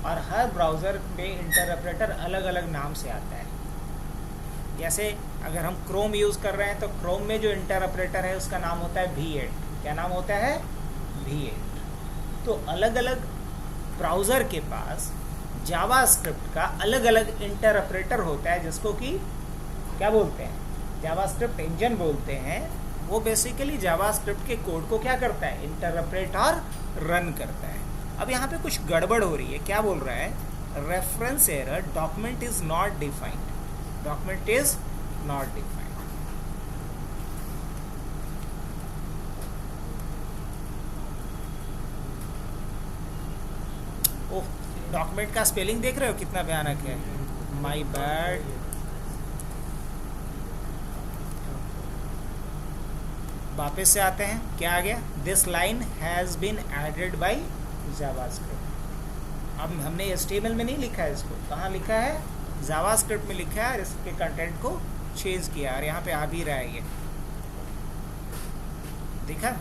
और हर ब्राउज़र में इंटरप्रेटर अलग अलग नाम से आता है। जैसे अगर हम क्रोम यूज़ कर रहे हैं तो क्रोम में जो इंटरप्रेटर है उसका नाम होता है V8। क्या नाम होता है? V8। तो अलग अलग ब्राउज़र के पास जावास्क्रिप्ट का अलग अलग इंटरप्रेटर होता है, जिसको कि क्या बोलते हैं? जावास्क्रिप्ट इंजन बोलते हैं। वो बेसिकली जावास्क्रिप्ट के कोड को क्या करता है? इंटरप्रेट और रन करता है। अब यहाँ पे कुछ गड़बड़ हो रही है। क्या बोल रहा है? Reference error, document is not defined. Document is not defined. Oh, document का स्पेलिंग देख रहे हो कितना भयानक है। My bad. वापस से आते हैं, क्या आ गया? This line has been added by JavaScript. अब हमने HTML में नहीं लिखा है इसको, कहाँ लिखा है? जावास्क्रिप्ट में लिखा है, और इसके कंटेंट को चेंज किया, और यहाँ पे आ भी रहा है ये, दिखा।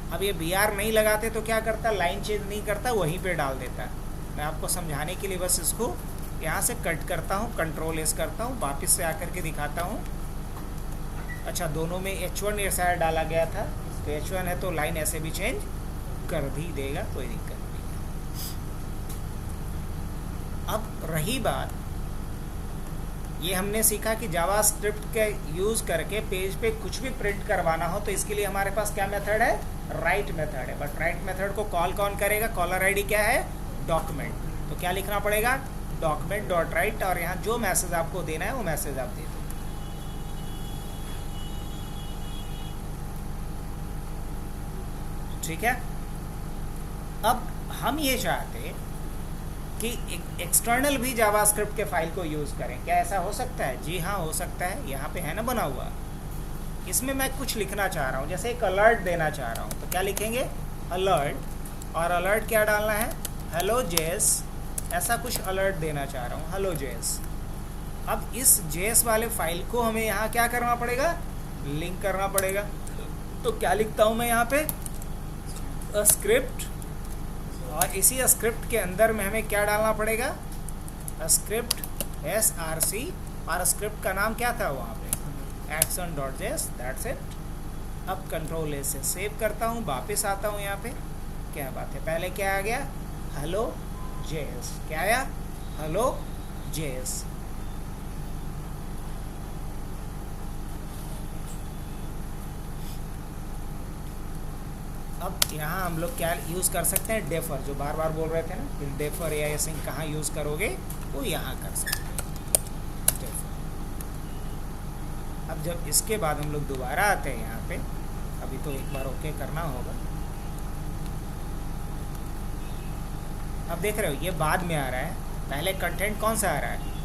अब ये BR नहीं लगाते तो क्या करता? लाइन चेंज नहीं करता, वहीं पे डाल देता। मैं आपको समझाने के लिए बस इसको यहाँ से कट करता हूँ, कंट्रोल एस करता हूँ, वापस से आकर के दिखाता हूँ। अच्छा, दोनों में H1 ऐसा डाला गया था, तो H1 है तो लाइन ऐसे भी चेंज कर भी देगा, कोई दिक्कत नहीं। अब रही बात, ये हमने सीखा कि जावास्क्रिप्ट के यूज़ करके पेज पे कुछ भी प्रिंट करवाना हो तो इसके लिए हमारे पास क्या मेथड है? राइट मेथड है। बट राइट मेथड को कॉल कौन करेगा? कॉलर आईडी क्या है? डॉक्यूमेंट। तो क्या लिखना पड़ेगा? डॉक्यूमेंट डॉट राइट, और यहाँ जो मैसेज आपको देना है वो मैसेज आप दे दो। ठीक है। अब हम ये चाहते कि एक्सटर्नल भी जावास्क्रिप्ट के फाइल को यूज़ करें। क्या ऐसा हो सकता है? जी हाँ, हो सकता है। यहाँ पे है ना बना हुआ। इसमें मैं कुछ लिखना चाह रहा हूँ, जैसे एक अलर्ट देना चाह रहा हूँ, तो क्या लिखेंगे? अलर्ट। और अलर्ट क्या डालना है? Hello JS. ऐसा कुछ अलर्ट देना चाह रहा हूँ, हेलो जेएस। अब इस जेएस वाले फाइल को हमें यहाँ क्या करना पड़ेगा? लिंक करना पड़ेगा। तो क्या लिखता हूँ मैं यहाँ पे? स्क्रिप्ट, और इसी स्क्रिप्ट के अंदर में हमें क्या डालना पड़ेगा? स्क्रिप्ट src, और स्क्रिप्ट का नाम क्या था वहाँ पे? action.js। That's it. अब कंट्रोल ए से सेव करता हूँ, वापस आता हूँ यहाँ पे। क्या बात है, पहले क्या आ गया? Hello JS. क्या आया? Hello JS. अब यहाँ हम लोग क्या यूज़ कर सकते हैं? डेफर, जो बार बार बोल रहे थे ना, डेफर एआईएसिंग कहाँ यूज़ करोगे? वो यहाँ कर सकते हैं, डेफर। अब जब इसके बाद हम लोग दोबारा आते हैं यहाँ पे, अभी तो एक बार ओके करना होगा। अब देख रहे हो ये बाद में आ रहा है, पहले कंटेंट कौन सा आ रहा है,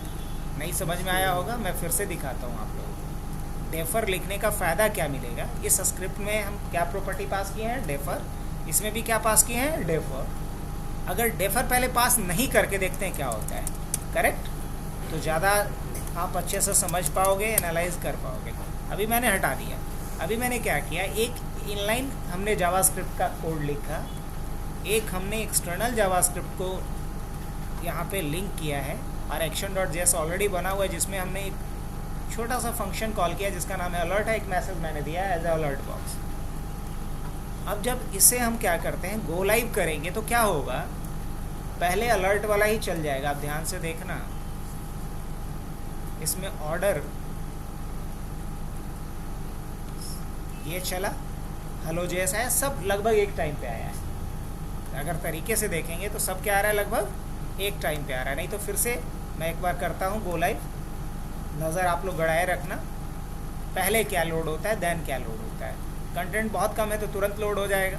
नहीं समझ में आया होगा, मैं फिर से दिखाता हूँ आप लोगों को। डेफर लिखने का फ़ायदा क्या मिलेगा, इस स्क्रिप्ट में हम क्या प्रॉपर्टी पास किए हैं, डेफर, इसमें भी क्या पास किए हैं, डेफर। अगर डेफर पहले पास नहीं करके देखते हैं क्या होता है, करेक्ट, तो ज़्यादा आप अच्छे से समझ पाओगे, एनालाइज कर पाओगे। अभी मैंने हटा दिया। अभी मैंने क्या किया, एक इनलाइन हमने जावास्क्रिप्ट का कोड लिखा, एक हमने एक्सटर्नल जावास्क्रिप्ट को यहाँ पे लिंक किया है, और action.js ऑलरेडी बना हुआ है जिसमें हमने एक छोटा सा फंक्शन कॉल किया जिसका नाम है अलर्ट है, एक मैसेज मैंने दिया है एज ए अलर्ट बॉक्स। अब जब इसे हम क्या करते हैं, गो लाइव करेंगे तो क्या होगा, पहले अलर्ट वाला ही चल जाएगा। आप ध्यान से देखना, इसमें ऑर्डर ये चला, हेलो जेएस आया, सब लगभग एक टाइम पे आया है। अगर तरीके से देखेंगे तो सब क्या आ रहा है, लगभग एक टाइम पे आ रहा है। नहीं तो फिर से मैं एक बार करता हूँ गो लाइव, नज़र आप लोग गड़ाए रखना, पहले क्या लोड होता है, देन क्या लोड होता है। कंटेंट बहुत कम है तो तुरंत लोड हो जाएगा,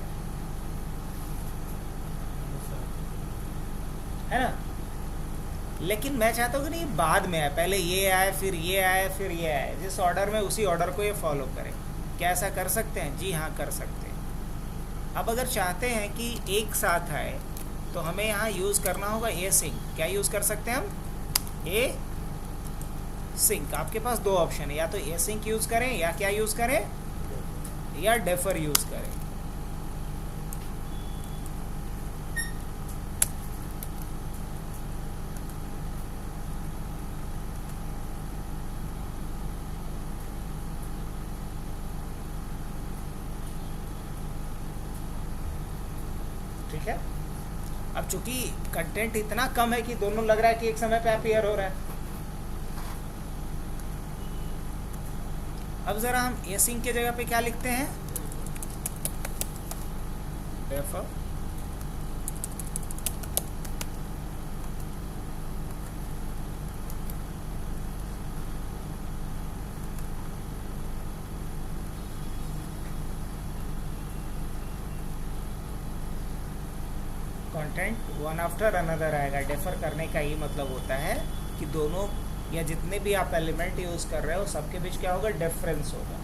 है ना। लेकिन मैं चाहता हूँ कि नहीं बाद में आए, पहले ये आए, फिर ये आए, फिर ये आए, जिस ऑर्डर में उसी ऑर्डर को ये फॉलो करें। क्या ऐसा कर सकते हैं? जी हाँ, कर सकते हैं। अब अगर चाहते हैं कि एक साथ आए तो हमें यहाँ यूज़ करना होगा ए सिंक। क्या यूज़ कर सकते हैं हम? ए सिंक। आपके पास दो ऑप्शन है, या तो ए सिंक यूज़ करें या क्या यूज़ करें, या डेफर यूज़ करें। ठीक है। अब चूंकि कंटेंट इतना कम है कि दोनों लग रहा है कि एक समय पे अपीयर हो रहा है। अब ज़रा हम एसिंक के जगह पे क्या लिखते हैं, defer. Content one after another आएगा। डेफर करने का ये मतलब होता है कि दोनों या जितने भी आप एलिमेंट यूज़ कर रहे हो सबके बीच क्या होगा, डिफरेंस होगा,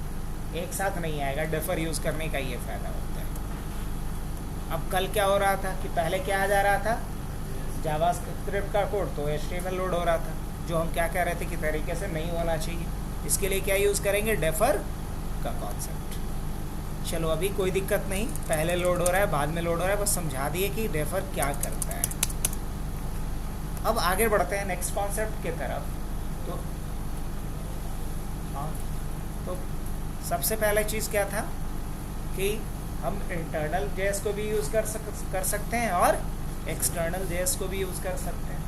एक साथ नहीं आएगा। डेफर यूज़ करने का ये फ़ायदा होता है। अब कल क्या हो रहा था कि पहले क्या आ जा रहा था, जावास्क्रिप्ट का कोड, तो HTML लोड हो रहा था, जो हम क्या कह रहे थे कि तरीके से नहीं होना चाहिए। इसके लिए क्या यूज़ करेंगे, डेफर का कॉन्सेप्ट। चलो अभी कोई दिक्कत नहीं, पहले लोड हो रहा है बाद में लोड हो रहा है, बस समझा दिए कि डेफर क्या करता है। अब आगे बढ़ते हैं नेक्स्ट कॉन्सेप्ट की तरफ। तो सबसे पहले चीज़ क्या था कि हम इंटरनल जेएस को भी यूज़ कर सकते हैं और एक्सटर्नल जेएस को भी यूज़ कर सकते हैं।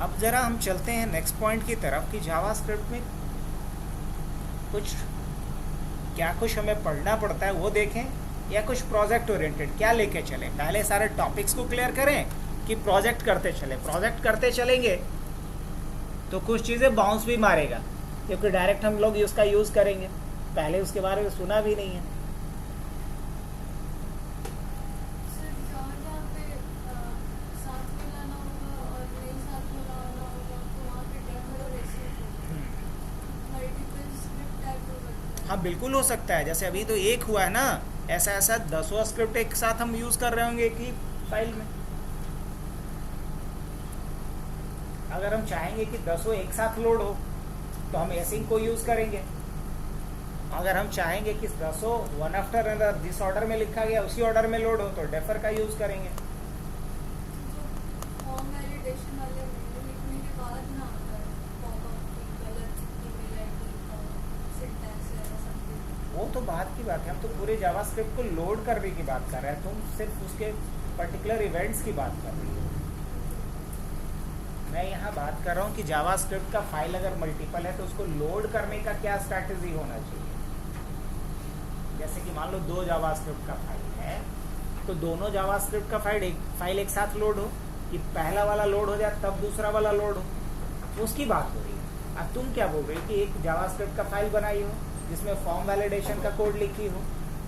अब ज़रा हम चलते हैं नेक्स्ट पॉइंट की तरफ कि जावास्क्रिप्ट में कुछ हमें पढ़ना पड़ता है वो देखें, या कुछ प्रोजेक्ट ओरिएंटेड क्या लेके चलें। पहले सारे टॉपिक्स को क्लियर करें कि प्रोजेक्ट करते चले। प्रोजेक्ट करते चलेंगे तो कुछ चीज़ें बाउंस भी मारेगा, क्योंकि डायरेक्ट हम लोग उसका यूज़ करेंगे, पहले उसके बारे में सुना भी नहीं है। हाँ बिल्कुल हो सकता है, जैसे अभी तो एक हुआ है ना, ऐसा दसों स्क्रिप्ट एक साथ हम यूज़ कर रहे होंगे एक ही फाइल में। अगर हम चाहेंगे कि दसों एक साथ लोड हो तो हम एसिंक को यूज़ करेंगे। अगर हम चाहेंगे कि दसों वन आफ्टर अनदर जिस ऑर्डर में लिखा गया उसी ऑर्डर में लोड हो तो डेफर का यूज़ करेंगे। वो तो बात की बात है, हम तो पूरे जावास्क्रिप्ट को लोड करने की बात कर रहे हैं, तुम सिर्फ उसके पर्टिकुलर इवेंट्स की बात कर रही हो। मैं यहाँ बात कर रहा हूँ कि जावास्क्रिप्ट का फाइल अगर मल्टीपल है तो उसको लोड करने का क्या स्ट्रैटेजी होना चाहिए। जैसे कि मान लो दो जावास्क्रिप्ट का फाइल है तो दोनों जावास्क्रिप्ट का फाइल एक साथ लोड हो, कि पहला वाला लोड हो जाए तब दूसरा वाला लोड हो, उसकी बात हो रही है। अब तुम क्या बोल रहे हो कि एक जावास्क्रिप्ट का फाइल बनाई हो जिसमें फॉर्म वैलिडेशन का कोड लिखी हो,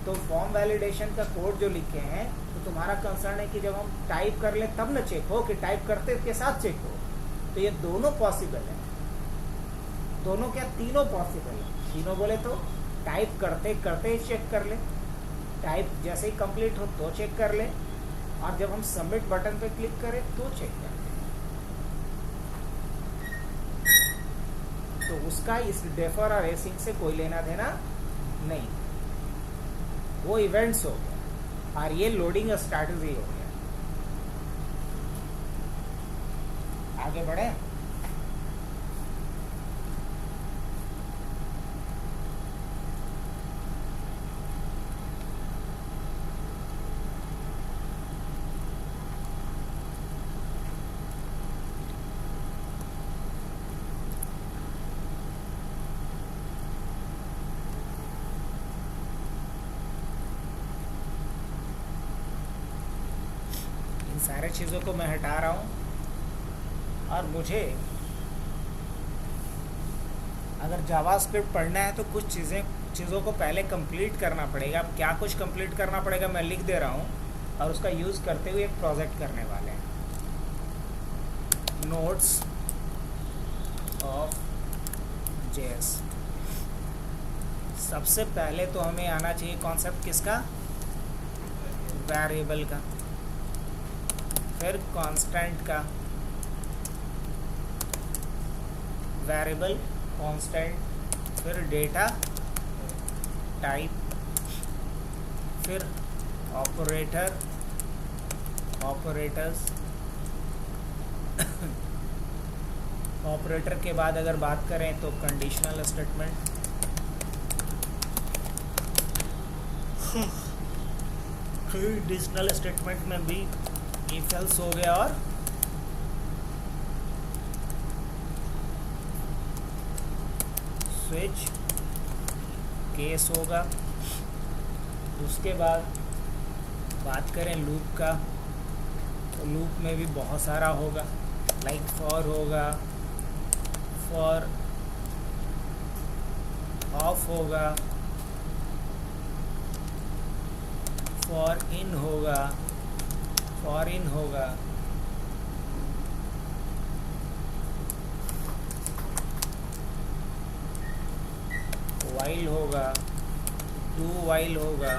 तो फॉर्म वैलिडेशन का कोड जो लिखे हैं तो तुम्हारा कंसर्न है कि जब हम टाइप कर ले तब न चेक हो कि टाइप करते के साथ चेक हो। तो ये दोनों पॉसिबल है, दोनों क्या तीनों पॉसिबल है। तीनों बोले तो टाइप करते करते ही चेक कर ले, टाइप जैसे ही कंप्लीट हो तो चेक कर ले, और जब हम सबमिट बटन पे क्लिक करें तो चेक कर ले। तो उसका इस डेफर और एसिंग से कोई लेना देना नहीं, वो इवेंट्स हो गया और ये लोडिंग स्ट्रैटेजी हो गया। आगे बढ़े। सारे चीज़ों को मैं हटा रहा हूँ, और मुझे अगर जावास्क्रिप्ट पढ़ना है तो कुछ चीज़ों को पहले कंप्लीट करना पड़ेगा। अब क्या कुछ कंप्लीट करना पड़ेगा मैं लिख दे रहा हूँ, और उसका यूज़ करते हुए एक प्रोजेक्ट करने वाले हैं। Notes of JS. सबसे पहले तो हमें आना चाहिए कॉन्सेप्ट किसका, वेरिएबल का, फिर कांस्टेंट का, वेरिएबल कांस्टेंट, फिर डेटा टाइप, फिर ऑपरेटर ऑपरेटर्स। ऑपरेटर के बाद अगर बात करें तो कंडीशनल स्टेटमेंट, कंडीशनल स्टेटमेंट में भी इफ एल्स हो गया और स्विच केस होगा। उसके बाद बात करें लूप का, तो लूप में भी बहुत सारा होगा, लाइक फॉर होगा, फॉर ऑफ होगा, फॉर इन होगा, फॉर इन होगा, वाइल होगा, डू वाइल होगा,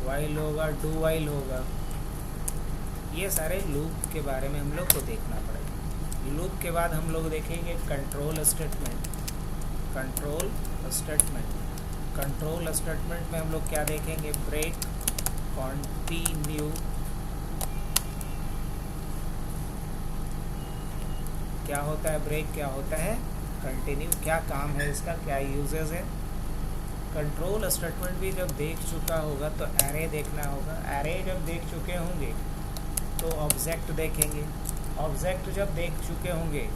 वाइल होगा, डू वाइल होगा। ये सारे लूप के बारे में हम लोग को देखना पड़ेगा। लूप के बाद हम लोग देखेंगे control statement. Control statement control statement में हम लोग क्या देखेंगे, ब्रेक, कॉन्टिन्यू, क्या होता है ब्रेक, क्या होता है कंटिन्यू, क्या काम है इसका, क्या यूजेस है। कंट्रोल स्टेटमेंट भी जब देख चुका होगा तो एरे देखना होगा। एरे जब देख चुके होंगे तो ऑब्जेक्ट देखेंगे। ऑब्जेक्ट जब देख चुके होंगे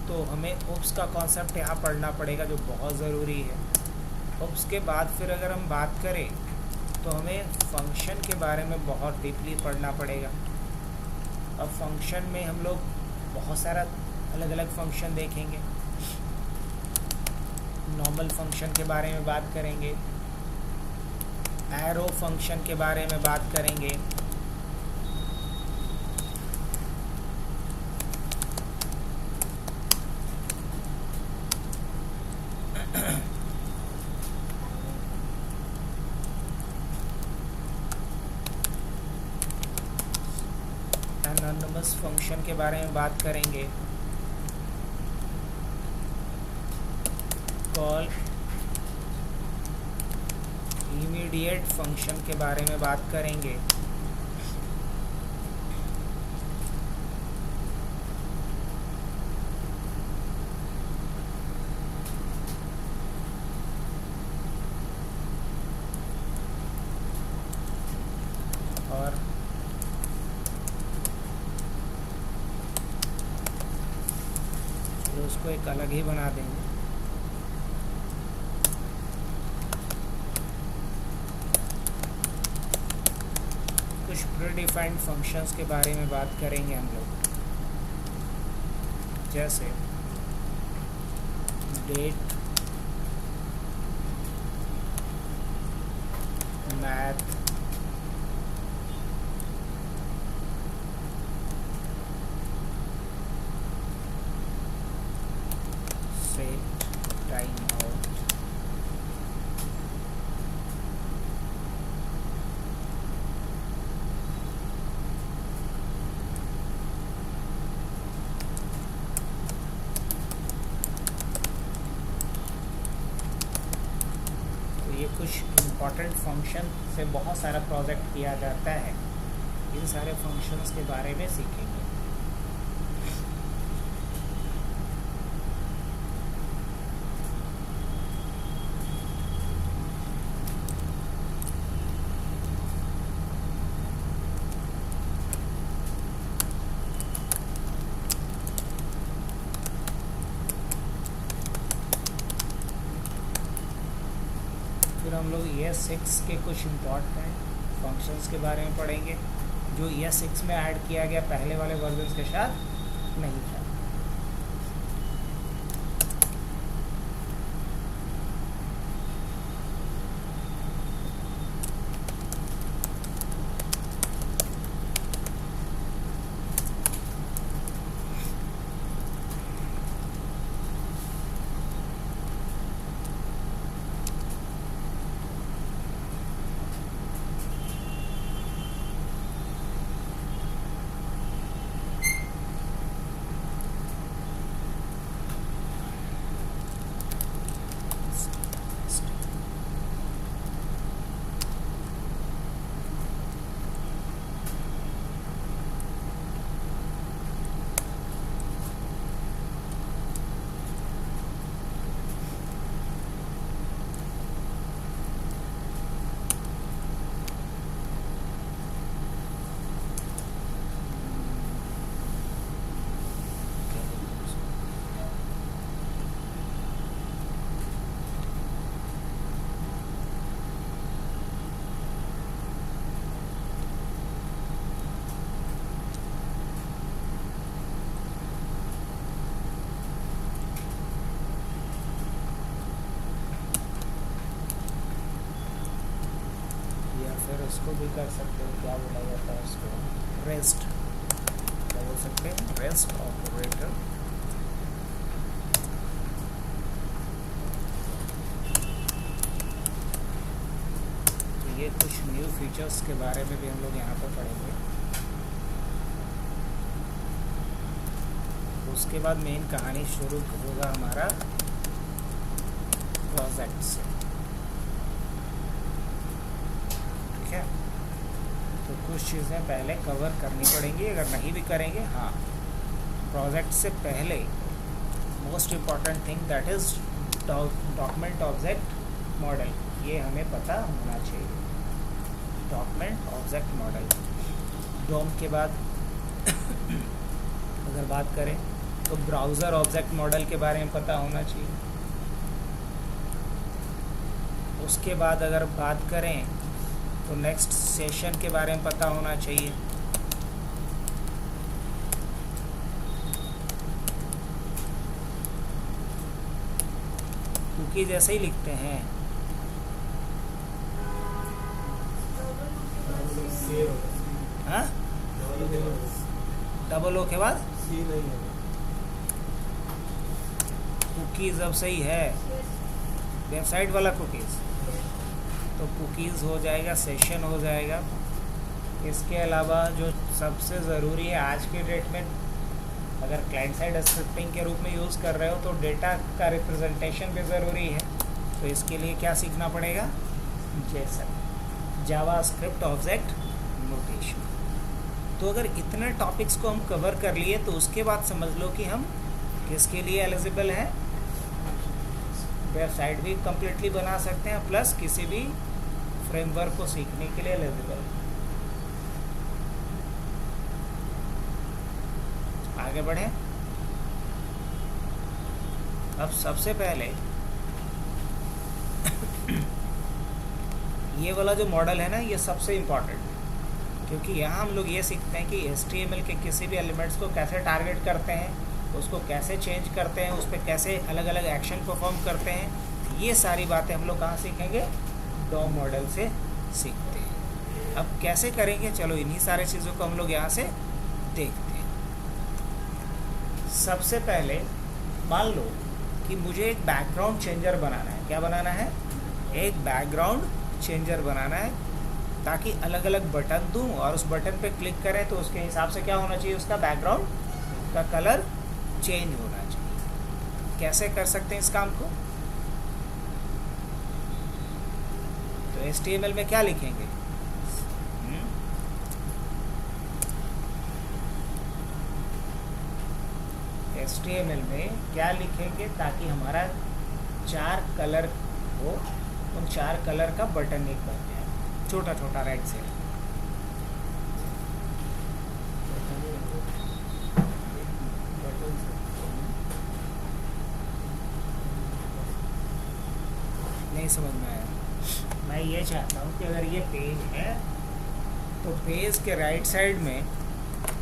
तो हमें ओप्स का कॉन्सेप्ट यहाँ पढ़ना पड़ेगा, जो बहुत ज़रूरी है। ओप्स के बाद फिर अगर हम बात करें तो हमें फंक्शन के बारे में बहुत डीपली पढ़ना पड़ेगा। अब फंक्शन में हम लोग बहुत सारा अलग अलग फंक्शन देखेंगे। नॉर्मल फंक्शन के बारे में बात करेंगे, एरो फंक्शन के बारे में बात करेंगे, एनोनिमस फंक्शन के बारे में बात करेंगे, कॉल इमीडिएट फंक्शन के बारे में बात करेंगे, और उसको एक अलग ही बना देंगे। कुछ प्रीडिफाइंड फंक्शंस के बारे में बात करेंगे हम लोग। जैसे date, math, set, time out, ये कुछ इम्पॉर्टेंट फंक्शन से बहुत सारा प्रोजेक्ट किया जाता है। इन सारे फंक्शंस के बारे में सीखेंगे। फिर हम लोग ES6 के कुछ इम्पॉर्टेंट फंक्शंस के बारे में पढ़ेंगे जो ES6 में ऐड किया गया पहले वाले वर्जन्स के साथ नहीं था। फिर उसको भी कर सकते हो, क्या बोला जाता है उसको, रेस्ट, क्या बोल सकते हैं, रेस्ट ऑपरेटर। तो ये कुछ न्यू फीचर्स के बारे में भी हम लोग यहाँ पर पढ़ेंगे। उसके बाद मेन कहानी शुरू होगा हमारा प्रोजेक्ट से। तो कुछ चीज़ें पहले कवर करनी पड़ेंगी, अगर नहीं भी करेंगे। हाँ, प्रोजेक्ट से पहले most important thing that is document object model, ये हमें पता होना चाहिए। डॉक्यूमेंट ऑब्जेक्ट मॉडल, डोम के बाद अगर बात करें तो ब्राउज़र ऑब्जेक्ट मॉडल के बारे में पता होना चाहिए। उसके बाद अगर बात करें तो नेक्स्ट सेशन के बारे में पता होना चाहिए। कुकी जैसे ही लिखते हैं, हाँ, डबल ओ के बाद कुकीज़ अब सही है, वेबसाइट वाला कुकीज़, तो कुकीज़ हो जाएगा, सेशन हो जाएगा। इसके अलावा जो सबसे ज़रूरी है आज के डेट में, अगर क्लाइंट साइड स्क्रिप्टिंग के रूप में यूज़ कर रहे हो तो डेटा का रिप्रेजेंटेशन भी ज़रूरी है। तो इसके लिए क्या सीखना पड़ेगा, जेसन, जावास्क्रिप्ट ऑब्जेक्ट नोटेशन। तो अगर इतने टॉपिक्स को हम कवर कर लिए तो उसके बाद समझ लो कि हम किसके लिए एलिजिबल हैं, वेबसाइट भी कम्प्लीटली बना सकते हैं, प्लस किसी भी फ्रेमवर्क को सीखने के लिए एलिजिबल। आगे बढ़े। अब सबसे पहले ये वाला जो मॉडल है ना, ये सबसे इम्पॉर्टेंट, क्योंकि यहाँ हम लोग ये सीखते हैं कि HTML के किसी भी एलिमेंट्स को कैसे टारगेट करते हैं, उसको कैसे चेंज करते हैं, उस पर कैसे अलग अलग एक्शन परफॉर्म करते हैं, ये सारी बातें हम लोग कहाँ सीखेंगे, डॉम मॉडल से सीखते हैं। अब कैसे करेंगे, चलो इन्हीं सारे चीज़ों को हम लोग यहाँ से देखते हैं। सबसे पहले मान लो कि मुझे एक बैकग्राउंड चेंजर बनाना है। क्या बनाना है, एक बैकग्राउंड चेंजर बनाना है, ताकि अलग अलग बटन दूं और उस बटन पे क्लिक करें तो उसके हिसाब से क्या होना चाहिए, उसका बैकग्राउंड का कलर चेंज होना चाहिए। कैसे कर सकते हैं इस काम को, तो HTML में क्या लिखेंगे, HTML में क्या लिखेंगे ताकि हमारा 4 कलर हो, उन 4 कलर का बटन एक बन जाए, छोटा छोटा राइट से। नहीं समझ में आया। मैं ये चाहता हूँ कि अगर ये पेज है तो पेज के राइट साइड में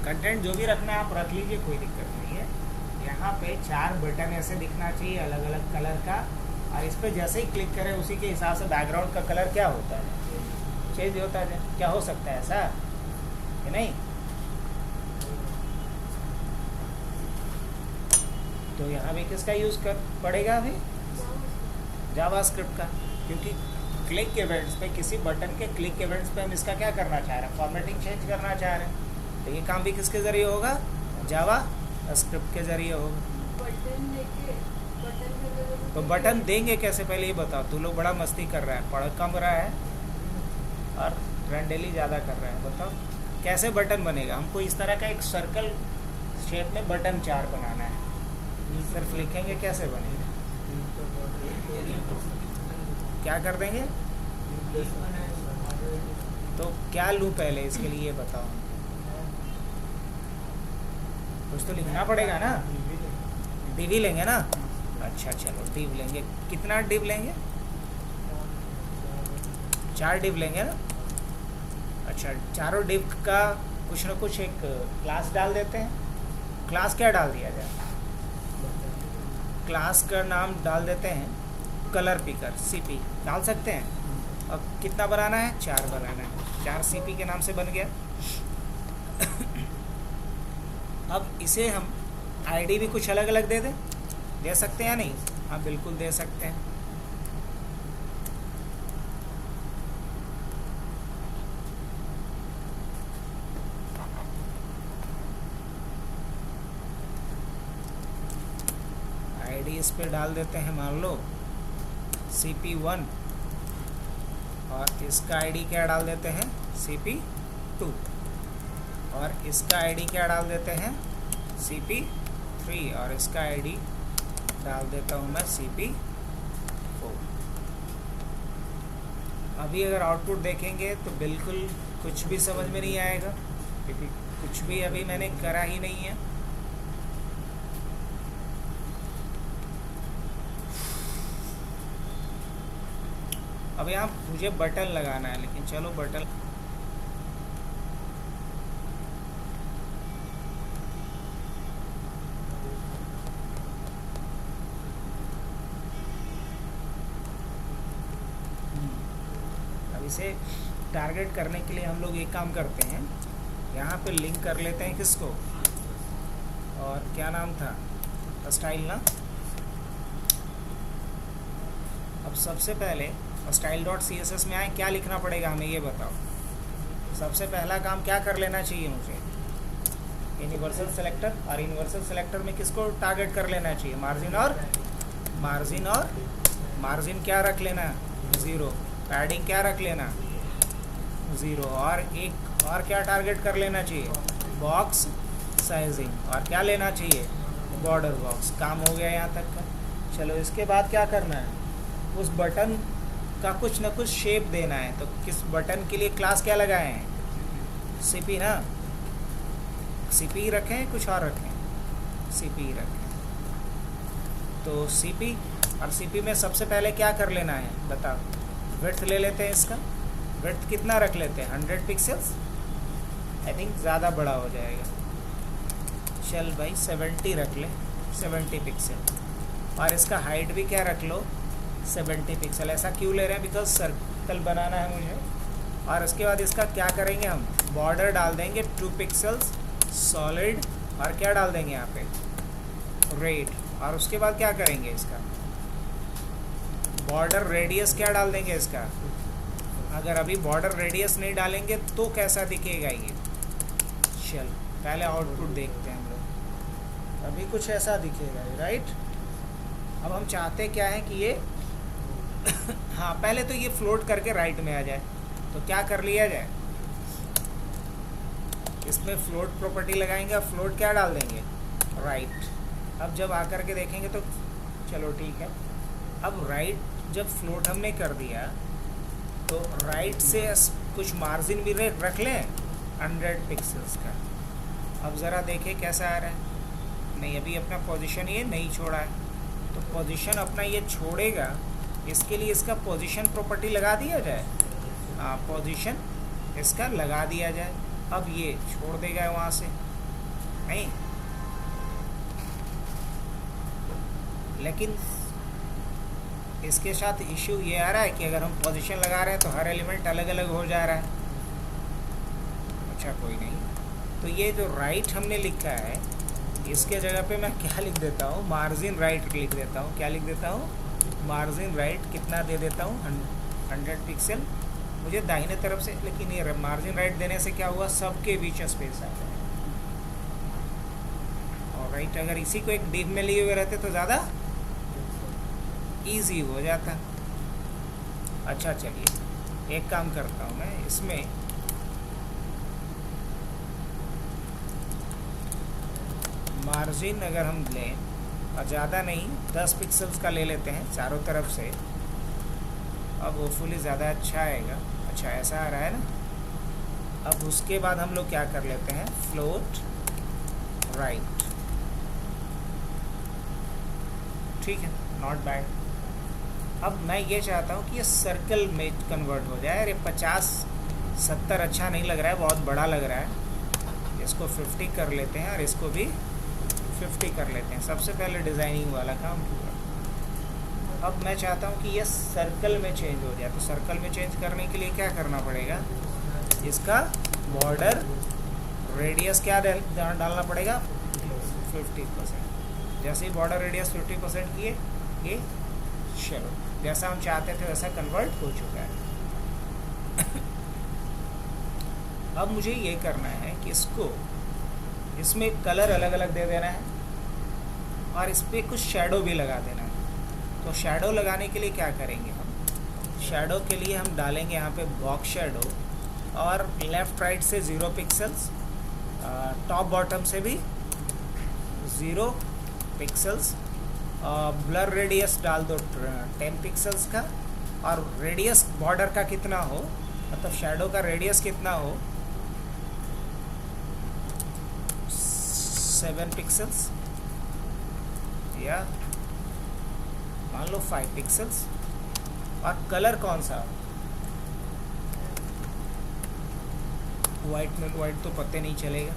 कंटेंट जो भी रखना है आप रख लीजिए, कोई दिक्कत नहीं है। यहाँ पे 4 बटन ऐसे दिखना चाहिए अलग अलग कलर का, और इस पर जैसे ही क्लिक करें उसी के हिसाब से बैकग्राउंड का कलर क्या होता है, चेंज होता है। क्या हो सकता है ऐसा कि नहीं, तो यहाँ भी किसका यूज़ कर पड़ेगा, अभी जावास्क्रिप्ट का, क्योंकि क्लिक इवेंट्स पे, किसी बटन के क्लिक इवेंट्स पे हम इसका क्या करना चाह रहे हैं, फॉर्मेटिंग चेंज करना चाह रहे हैं। तो ये काम भी किसके ज़रिए होगा, जावास्क्रिप्ट के ज़रिए होगा। तो बटन देंगे कैसे, पहले ये बताओ। तू लोग बड़ा मस्ती कर रहा है, पढ़ कम रहा है और रैंडली ज़्यादा कर रहा है। बताओ कैसे बटन बनेगा। हमको इस तरह का एक सर्कल शेप में बटन 4 बनाना है, सिर्फ लिखेंगे कैसे बनेगा, क्या कर देंगे। तो क्या लूँ पहले इसके लिए, ये बताओ। कुछ तो लिखना पड़ेगा ना, डिव ही लेंगे ना। अच्छा चलो डिव लेंगे, कितना डिव लेंगे, 4 डिव लेंगे ना। अच्छा, चारों डिव का कुछ ना कुछ एक क्लास डाल देते हैं। क्लास क्या डाल दिया जाए, क्लास का नाम डाल देते हैं कलर पिकर, CP डाल सकते हैं। अब कितना बनाना है, 4 बनाना है, 4 CP के नाम से बन गया। अब इसे हम ID भी कुछ अलग अलग दे सकते हैं या नहीं, हाँ बिल्कुल दे सकते हैं। ID इस पे डाल देते हैं, मान लो CP1, और इसका ID क्या डाल देते हैं, CP2, और इसका ID क्या डाल देते हैं, CP3, और इसका ID डाल देता हूँ मैं CP4। अभी अगर आउटपुट देखेंगे तो बिल्कुल कुछ भी समझ में नहीं आएगा, क्योंकि कुछ भी अभी मैंने करा ही नहीं है। अब यहाँ मुझे बटन लगाना है, लेकिन चलो बटन इसे टारगेट करने के लिए हम लोग एक काम करते हैं, यहाँ पे लिंक कर लेते हैं किसको, और क्या नाम था, स्टाइल ना। अब सबसे पहले style.css में आए, क्या लिखना पड़ेगा हमें ये बताओ। सबसे पहला काम क्या कर लेना चाहिए मुझे, यूनिवर्सल सेलेक्टर, और यूनिवर्सल सेलेक्टर में किसको टारगेट कर लेना चाहिए, मार्जिन क्या रख लेना, 0, पैडिंग क्या रख लेना, 0, और एक और क्या टारगेट कर लेना चाहिए, बॉक्स साइजिंग, और क्या लेना चाहिए, बॉर्डर बॉक्स। काम हो गया यहाँ तक का। चलो इसके बाद क्या करना है, उस बटन का कुछ ना कुछ शेप देना है। तो किस बटन के लिए क्लास क्या लगाए हैं, CP ना, CP रखें, कुछ और रखें, CP रखें। तो CP, और CP में सबसे पहले क्या कर लेना है बताओ, विड्थ ले लेते हैं। इसका विड्थ कितना रख लेते हैं, 100 पिक्सल्स, आई थिंक ज़्यादा बड़ा हो जाएगा। चल भाई 70 रख ले, 70 पिक्सल। और इसका हाइट भी क्या रख लो, 70 पिक्सल। ऐसा क्यों ले रहे हैं, बिकॉज सर्कल बनाना है मुझे। और उसके बाद इसका क्या करेंगे हम, बॉर्डर डाल देंगे 2 पिक्सल्स सॉलिड, और क्या डाल देंगे यहाँ पे, रेड। और उसके बाद क्या करेंगे, इसका बॉर्डर रेडियस क्या डाल देंगे इसका। अगर अभी बॉर्डर रेडियस नहीं डालेंगे तो कैसा दिखेगा ये। चल पहले आउटपुट देखते हैं हम लोग, अभी कुछ ऐसा दिखेगा, राइट। अब हम चाहते क्या है कि ये हाँ पहले तो ये फ्लोट करके राइट में आ जाए। तो क्या कर लिया जाए, इसमें फ्लोट प्रॉपर्टी लगाएंगे और फ्लोट क्या डाल देंगे, राइट। अब जब आकर के देखेंगे तो चलो ठीक है। अब राइट जब फ्लोट हमने कर दिया तो राइट से कुछ मार्जिन भी रख लें 100 पिक्सल्स का। अब ज़रा देखें कैसा आ रहा है। नहीं, अभी अपना पोजीशन ये नहीं छोड़ा है, तो पोजीशन अपना ये छोड़ेगा, इसके लिए इसका पोजीशन प्रॉपर्टी लगा दिया जाए। हाँ, पोजीशन इसका लगा दिया जाए। अब ये छोड़ देगा वहाँ से, नहीं, लेकिन इसके साथ इशू ये आ रहा है कि अगर हम पोजीशन लगा रहे हैं तो हर एलिमेंट अलग अलग हो जा रहा है। अच्छा कोई नहीं, तो ये जो राइट हमने लिखा है इसके जगह पे मैं क्या लिख देता हूँ, मार्जिन राइट लिख देता हूँ। क्या लिख देता हूँ, मार्जिन राइट कितना दे देता हूँ, 100 पिक्सल मुझे दाहिने तरफ से। लेकिन ये मार्जिन राइट देने से क्या हुआ, सबके बीच स्पेस आ जाए। और राइट अगर इसी को एक डिव में लिए हुए रहते तो ज़्यादा ईजी हो जाता। अच्छा चलिए एक काम करता हूँ मैं, इसमें मार्जिन अगर हम लें और ज़्यादा नहीं 10 पिक्सल्स का ले लेते हैं चारों तरफ से, अब होपफुली ज़्यादा अच्छा आएगा। अच्छा ऐसा आ रहा है ना। अब उसके बाद हम लोग क्या कर लेते हैं, फ्लोट राइट, ठीक है, नॉट बैड। अब मैं ये चाहता हूँ कि ये सर्कल में कन्वर्ट हो जाए। अरे 50-70 अच्छा नहीं लग रहा है, बहुत बड़ा लग रहा है। इसको 50 कर लेते हैं और इसको भी 50 कर लेते हैं। सबसे पहले डिज़ाइनिंग वाला काम पूरा। अब मैं चाहता हूँ कि ये सर्कल में चेंज हो जाए। तो सर्कल में चेंज करने के लिए क्या करना पड़ेगा, इसका बॉर्डर रेडियस क्या डालना पड़ेगा, 50%। जैसे ही बॉर्डर रेडियस 50% किए, ये चलो जैसा हम चाहते थे वैसा कन्वर्ट हो चुका है। अब मुझे ये करना है कि इसको, इसमें कलर अलग अलग दे देना है और इस पर कुछ शेडो भी लगा देना है। तो शेडो लगाने के लिए क्या करेंगे हम, शेडो के लिए हम डालेंगे यहाँ पे बॉक्स शेडो, और लेफ़्ट राइट से 0 पिक्सल्स, टॉप बॉटम से भी 0 पिक्सल्स, ब्लर रेडियस डाल दो 10 पिक्सल्स का, और रेडियस बॉर्डर का कितना हो, मतलब शेडो का रेडियस कितना हो, 7 पिक्सल्स या मान लो 5 पिक्सल्स। और कलर कौन सा, वाइट में वाइट तो पते नहीं चलेगा।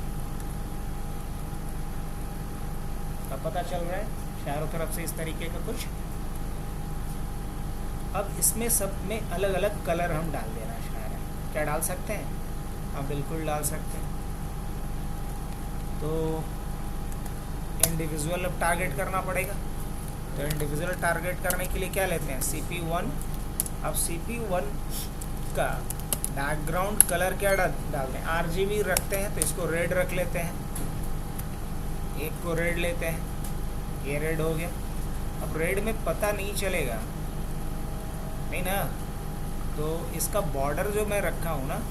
अब पता चल रहा है चारों तरफ से इस तरीके का कुछ। अब इसमें सब में अलग अलग कलर हम डाल देना चाह रहे हैं। क्या डाल सकते हैं, हाँ बिल्कुल डाल सकते हैं। तो इंडिविजुअल अब टारगेट करना पड़ेगा। तो इंडिविजुअल टारगेट करने के लिए क्या लेते हैं, CP1। अब CP1 का बैकग्राउंड कलर क्या डालते हैं, RGB रखते हैं, तो इसको रेड रख लेते हैं। एक को रेड लेते हैं, ये रेड हो गया। अब रेड में पता नहीं चलेगा, नहीं ना, तो इसका बॉर्डर जो मैं रखा हूँ ना,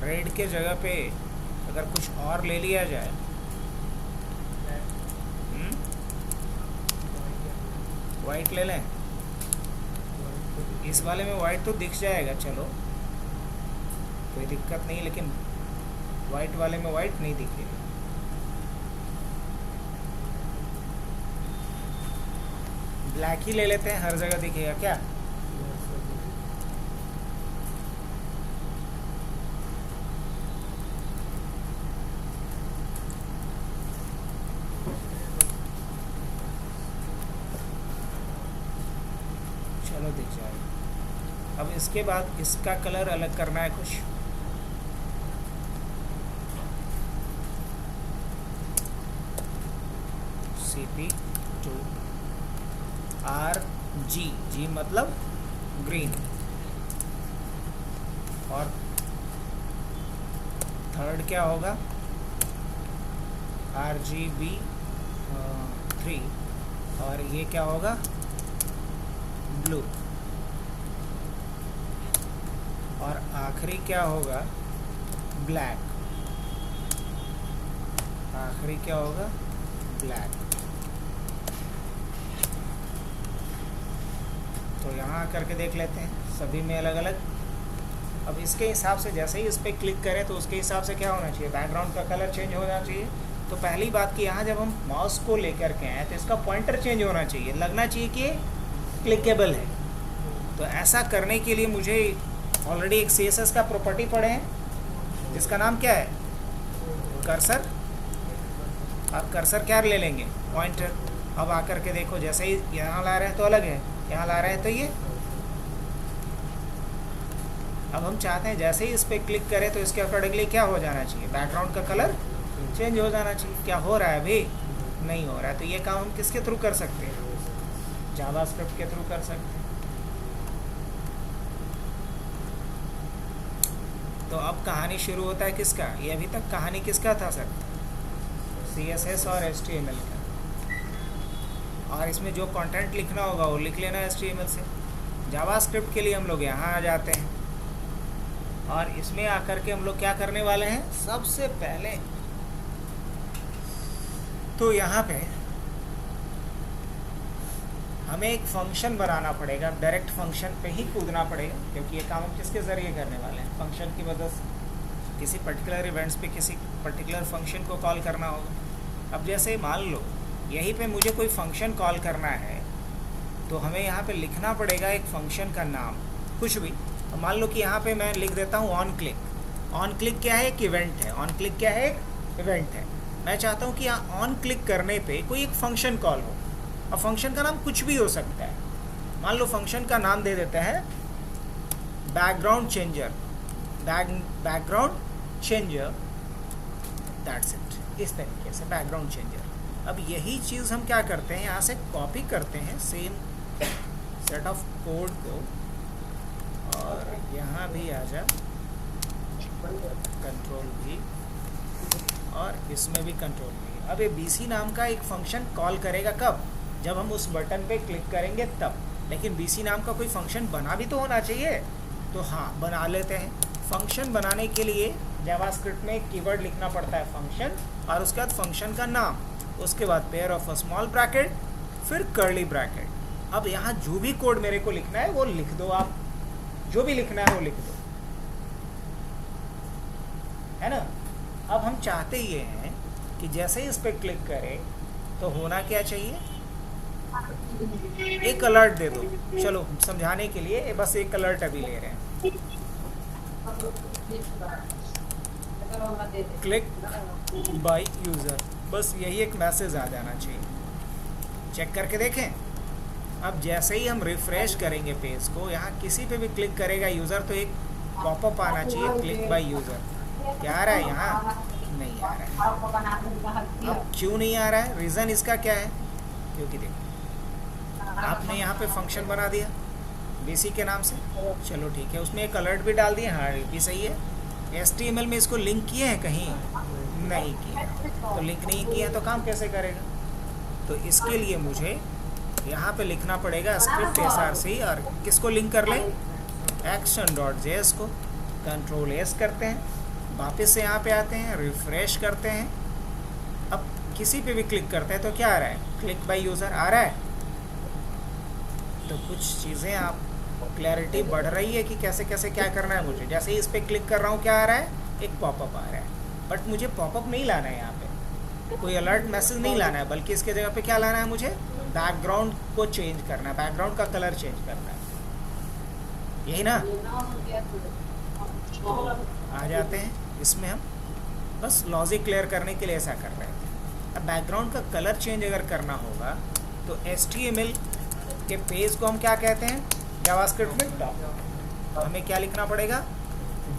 रेड के जगह पे अगर कुछ और ले लिया जाए, वाइट ले लें। इस वाले में वाइट तो दिख जाएगा, चलो कोई दिक्कत नहीं, लेकिन वाइट वाले में वाइट नहीं दिखेगा। ब्लैक ही ले लेते हैं, हर जगह दिखेगा क्या। दिख जाएगा। अब इसके बाद इसका कलर अलग करना है कुछ। CP2 RG, G मतलब ग्रीन, और थर्ड क्या होगा RGB3, और ये क्या होगा ब्लू, और आखिरी क्या होगा ब्लैक, आखिरी क्या होगा ब्लैक। तो यहाँ करके देख लेते हैं सभी में अलग अलग। अब इसके हिसाब से जैसे ही इस पर क्लिक करें तो उसके हिसाब से क्या होना चाहिए, बैकग्राउंड का कलर चेंज होना चाहिए। तो पहली बात कि यहाँ जब हम माउस को लेकर के आए तो इसका पॉइंटर चेंज होना चाहिए, लगना चाहिए कि क्लिकेबल है। तो ऐसा करने के लिए मुझे ऑलरेडी एक CSS का प्रॉपर्टी पढ़े हैं जिसका नाम क्या है कर्सर। आप कर्सर क्या ले लेंगे, पॉइंटर। अब आकर के देखो जैसे ही यहाँ ला रहे हैं तो अलग है, यहाँ ला रहे हैं तो ये। अब हम चाहते हैं जैसे ही इस पर क्लिक करें तो इसके अकॉर्डिंगली क्या हो जाना चाहिए, बैकग्राउंड का कलर चेंज हो जाना चाहिए। क्या हो रहा है अभी, नहीं हो रहा है। तो ये काम हम किसके थ्रू कर सकते हैं, जावास्क्रिप्ट के थ्रू कर सकते हैं। तो अब कहानी शुरू होता है किसका, ये अभी तक कहानी किसका था सर, CSS और HTML का। और इसमें जो कंटेंट लिखना होगा वो लिख लेना HTML से। जावास्क्रिप्ट के लिए हम लोग यहाँ आ जाते हैं, और इसमें आकर के हम लोग क्या करने वाले हैं, सबसे पहले तो यहाँ पे हमें एक फंक्शन बनाना पड़ेगा। डायरेक्ट फंक्शन पे ही कूदना पड़ेगा, क्योंकि ये काम हम किसके ज़रिए करने वाले हैं, फंक्शन की मदद से। किसी पर्टिकुलर इवेंट्स पे किसी पर्टिकुलर फंक्शन को कॉल करना होगा। अब जैसे मान लो यहीं पे मुझे कोई फंक्शन कॉल करना है, तो हमें यहाँ पे लिखना पड़ेगा एक फंक्शन का नाम कुछ भी। तो मान लो कि यहाँ पे मैं लिख देता हूँ ऑन क्लिक। ऑन क्लिक क्या है, एक इवेंट है। ऑन क्लिक क्या है, एक इवेंट है। मैं चाहता हूँ कि यहाँ ऑन क्लिक करने पे कोई एक फंक्शन कॉल हो, और फंक्शन का नाम कुछ भी हो सकता है। मान लो फंक्शन का नाम दे देते हैं background changer, background changer, that's it. इस तरीके से बैकग्राउंड चेंजर। अब यही चीज़ हम क्या करते हैं, यहाँ से कॉपी करते हैं सेम सेट ऑफ कोड को, और यहाँ भी आ जा, कंट्रोल भी, और इसमें भी कंट्रोल भी। अब ये BC नाम का एक फंक्शन कॉल करेगा कब, जब हम उस बटन पे क्लिक करेंगे तब। लेकिन BC नाम का कोई फंक्शन बना भी तो होना चाहिए। तो हाँ, बना लेते हैं। फंक्शन बनाने के लिए जावास्क्रिप्ट में एक कीवर्ड लिखना पड़ता है फंक्शन, और उसके बाद फंक्शन का नाम, उसके बाद pair of a small bracket, फिर कर्ली ब्रैकेट। अब यहाँ जो भी कोड मेरे को लिखना है वो लिख दो, आप जो भी लिखना है वो लिख दो, है ना। अब हम चाहते ये हैं कि जैसे ही इस पर क्लिक करें तो होना क्या चाहिए, एक अलर्ट दे दो। चलो समझाने के लिए बस एक अलर्ट अभी ले रहे हैं, क्लिक बाय यूज़र, बस यही एक मैसेज आ जाना चाहिए। चेक करके देखें। अब जैसे ही हम रिफ्रेश करेंगे पेज को, यहाँ किसी पे भी क्लिक करेगा यूज़र तो एक पॉपअप आना चाहिए, क्लिक बाय यूज़र। क्या आ रहा है, यहाँ नहीं आ रहा है। अब क्यों नहीं आ रहा है, रीज़न इसका क्या है, क्योंकि देखो आपने यहाँ पे फंक्शन बना दिया BC के नाम से, चलो ठीक है, उसमें एक अलर्ट भी डाल दिए, हाँ ये भी सही है। HTML में इसको लिंक किए हैं कहीं, नहीं किए, तो लिंक नहीं किए हैं तो काम कैसे करेगा। तो इसके लिए मुझे यहाँ पे लिखना पड़ेगा स्क्रिप्ट src, और किसको लिंक कर लें, action.js को। कंट्रोल S करते हैं, वापस से यहाँ पे आते हैं, रिफ्रेश करते हैं। अब किसी पे भी क्लिक करते हैं तो क्या आ रहा है, क्लिक बाय यूज़र आ रहा है। तो कुछ चीज़ें आप क्लैरिटी बढ़ रही है कि कैसे कैसे क्या करना है मुझे। जैसे ही इस पर क्लिक कर रहा हूँ क्या आ रहा है, एक पॉपअप आ रहा है, बट मुझे पॉपअप नहीं लाना है, यहाँ पे कोई अलर्ट मैसेज नहीं लाना है, बल्कि इसके जगह पे क्या लाना है, मुझे बैकग्राउंड को चेंज करना है, बैकग्राउंड का कलर चेंज करना है, यही ना। आ जाते हैं इसमें, हम बस लॉजिक क्लियर करने के लिए ऐसा कर रहे हैं। अब बैकग्राउंड का कलर चेंज अगर करना होगा तो HTML के पेज को हम क्या कहते हैं, जावास्क्रिप्ट में डॉक, हमें क्या लिखना पड़ेगा,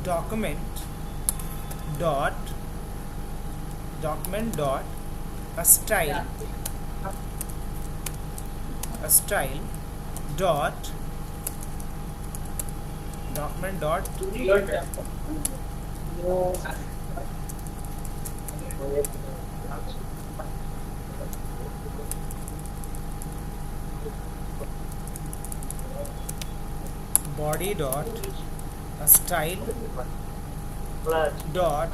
document dot style dot document dot body dot style dot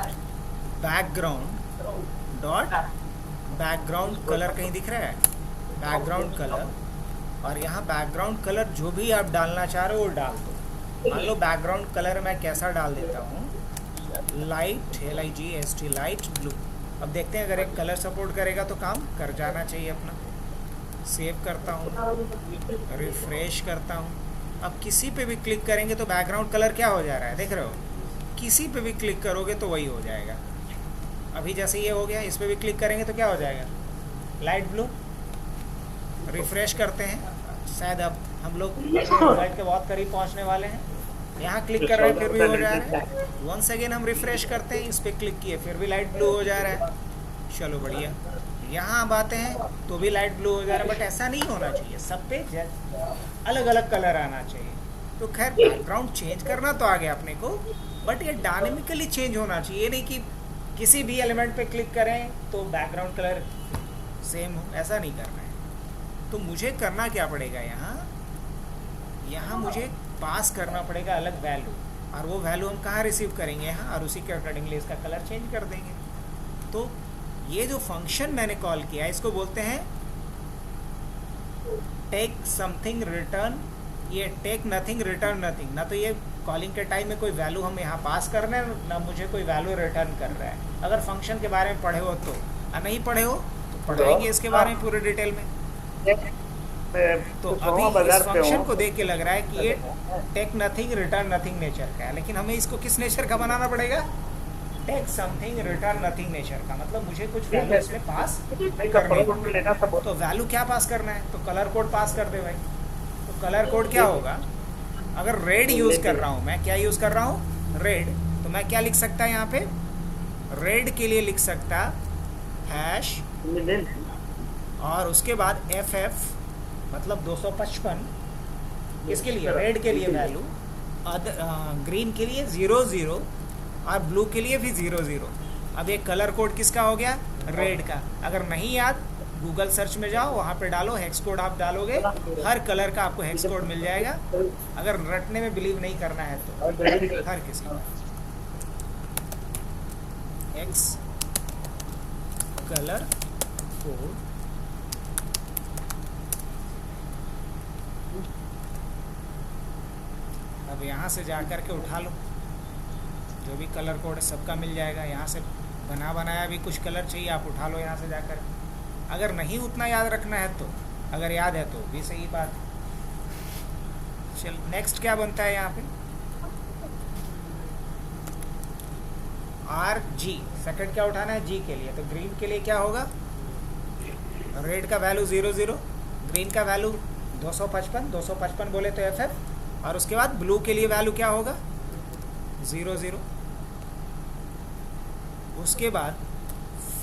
background colour, कहीं दिख रहा है बैकग्राउंड कलर, और यहाँ बैकग्राउंड कलर जो भी आप डालना चाह रहे हो वो डाल दो। मान लो बैकग्राउंड कलर मैं कैसा डाल देता हूँ, लाइट LIGHT लाइट ब्लू। अब देखते हैं अगर एक कलर सपोर्ट करेगा तो काम कर जाना चाहिए अपना। सेव करता हूँ, रिफ्रेश करता हूँ। अब किसी पे भी क्लिक करेंगे तो बैकग्राउंड कलर क्या हो जा रहा है, देख रहे हो, किसी पे भी क्लिक करोगे तो वही हो जाएगा। अभी जैसे ये हो गया, इस पे भी क्लिक करेंगे तो क्या हो जाएगा, लाइट ब्लू। रिफ्रेश करते हैं, शायद अब हम लोग रिजल्ट के बहुत करीब पहुंचने वाले हैं। यहाँ क्लिक कर रहे हैं फिर भी हो जा रहा है। वंस अगेन हम रिफ्रेश करते हैं, इस पर क्लिक किए फिर भी लाइट ब्लू हो जा रहा है। चलो बढ़िया। यहाँ अब आते हैं तो भी लाइट ब्लू हो जा रहा है, बट ऐसा नहीं होना चाहिए, सब पे अलग अलग कलर आना चाहिए। तो खैर बैकग्राउंड चेंज करना तो आ गया अपने को, बट ये डायनेमिकली चेंज होना चाहिए। ये नहीं कि किसी भी एलिमेंट पे क्लिक करें तो बैकग्राउंड कलर सेम हो, ऐसा नहीं करना है। तो मुझे करना क्या पड़ेगा, यहाँ मुझे पास करना पड़ेगा अलग वैल्यू, और वो वैल्यू हम कहाँ रिसीव करेंगे, यहाँ, और उसी के अकॉर्डिंगली इसका कलर चेंज कर देंगे। तो ये जो फंक्शन मैंने कॉल किया है इसको बोलते हैं टेक समथिंग रिटर्न, ये टेक नथिंग रिटर्न नथिंग। ना तो ये कॉलिंग के टाइम में कोई वैल्यू हम यहाँ पास कर रहे हैं, ना मुझे कोई वैल्यू रिटर्न कर रहा है। अगर फंक्शन के बारे में पढ़े हो तो, नहीं पढ़े हो तो पढ़ाएंगे इसके बारे में पूरे डिटेल में। तो अभी इस फंक्शन को देख के लग रहा है कि ये take nothing return nothing nature का है, लेकिन हमें इसको किस नेचर का बनाना पड़ेगा, take something return nothing nature का। मतलब मुझे कुछ वैल्यू इसमें पास करनी है। तो वैल्यू क्या पास करना है, तो कलर कोड पास कर दे भाई। तो कलर कोड क्या होगा, अगर रेड यूज़ कर रहा हूँ मैं, क्या यूज़ कर रहा हूँ, रेड, तो मैं क्या लिख सकता है यहाँ पे, रेड के लिए लिख सकता हैश, और उसके बाद FF मतलब 255 इसके लिए, रेड के लिए वैल्यू, ग्रीन के लिए 00 और ब्लू के लिए भी 00। अब ये कलर कोड किसका हो गया, रेड का। अगर नहीं याद, गूगल सर्च में जाओ, वहाँ पे डालो हेक्स कोड, आप डालोगे हर कलर का आपको हेक्स कोड मिल जाएगा। अगर रटने में बिलीव नहीं करना है तो हर किसी का हेक्स कलर कोड। अब यहाँ से जा कर के उठा लो, जो भी कलर कोड है सबका मिल जाएगा। यहाँ से बनाया भी कुछ कलर चाहिए, आप उठा लो यहाँ से जाकर। अगर नहीं उतना याद रखना है तो, अगर याद है तो भी सही बात। चल नेक्स्ट क्या बनता है यहाँ पे, RG, सेकंड क्या उठाना है, G के लिए। तो ग्रीन के लिए क्या होगा, रेड का वैल्यू 00, ग्रीन का वैल्यू 255 बोले तो FF, और उसके बाद ब्लू के लिए वैल्यू क्या होगा, 00। उसके बाद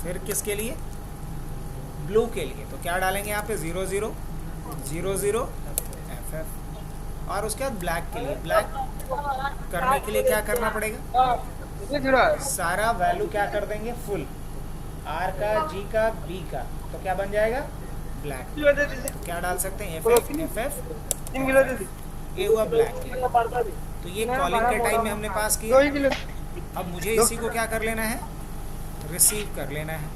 फिर किसके लिए, ब्लू के लिए, तो क्या डालेंगे यहाँ पे 00 00 FF। और उसके बाद ब्लैक के लिए, ब्लैक करने के लिए क्या करना पड़ेगा, सारा वैल्यू क्या कर देंगे, फुल, R का, G का, B का, तो क्या बन जाएगा, ब्लैक। तो क्या डाल सकते हैं, FF, ये हुआ ब्लैक के लिए। तो ये कॉलिंग के टाइम में हमने पास किया। अब मुझे इसी को क्या कर लेना है, रिसीव कर लेना है।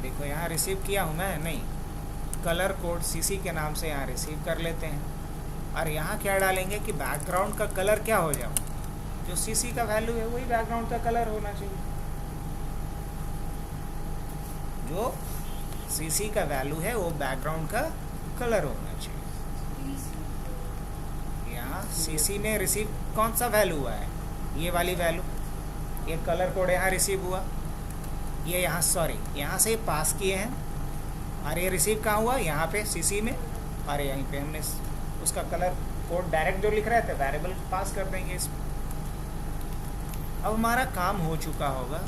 देखो यहाँ रिसीव किया हूँ मैं, नहीं, कलर कोड CC के नाम से यहाँ रिसीव कर लेते हैं। और यहाँ क्या डालेंगे कि बैकग्राउंड का कलर क्या हो जाए, जो CC का वैल्यू है वही बैकग्राउंड का कलर होना चाहिए। जो CC का वैल्यू है वो बैकग्राउंड का कलर होना चाहिए। यहाँ CC में रिसीव कौन सा वैल्यू हुआ है, ये वाली वैल्यू, ये कलर कोड यहाँ रिसीव हुआ। ये यहाँ सॉरी यहाँ से पास किए हैं और ये रिसीव कहाँ हुआ, यहाँ पे सीसी में, और यहीं पे हमने उसका कलर कोड डायरेक्ट जो लिख रहे थे वेरिएबल पास कर देंगे इसमें। अब हमारा काम हो चुका होगा।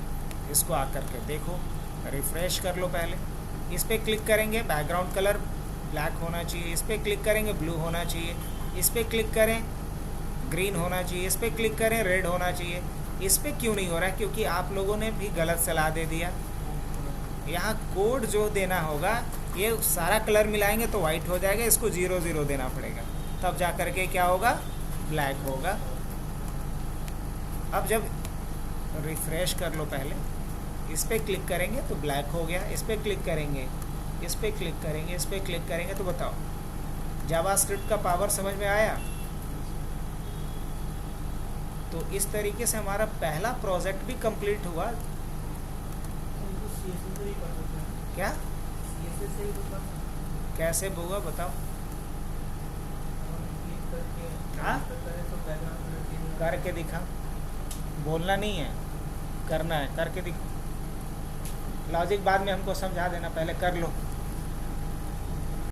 इसको आकर के देखो, रिफ़्रेश कर लो पहले। इस पर क्लिक करेंगे, बैकग्राउंड कलर ब्लैक होना चाहिए। इस पर क्लिक करेंगे, ब्लू होना चाहिए। इस पर क्लिक करें, ग्रीन होना चाहिए। इस पर क्लिक करें, रेड होना चाहिए। इस पर क्यों नहीं हो रहा है? क्योंकि आप लोगों ने भी गलत सलाह दे दिया। यहाँ कोड जो देना होगा, ये सारा कलर मिलाएंगे तो वाइट हो जाएगा, इसको 0 0 देना पड़ेगा, तब जा कर के क्या होगा, ब्लैक होगा। अब जब रिफ़्रेश कर लो पहले, इस पर क्लिक करेंगे तो ब्लैक हो गया। इस पर क्लिक करेंगे, इस पर क्लिक करेंगे, इस पर क्लिक करेंगे, तो बताओ जावास्क्रिप्ट का पावर समझ में आया? तो इस तरीके से हमारा पहला प्रोजेक्ट भी कंप्लीट हुआ। क्या कैसे होगा बताओ? हाँ, करके दिखा, बोलना नहीं है, करना है, करके दिखा। लॉजिक बाद में हमको समझा देना, पहले कर लो।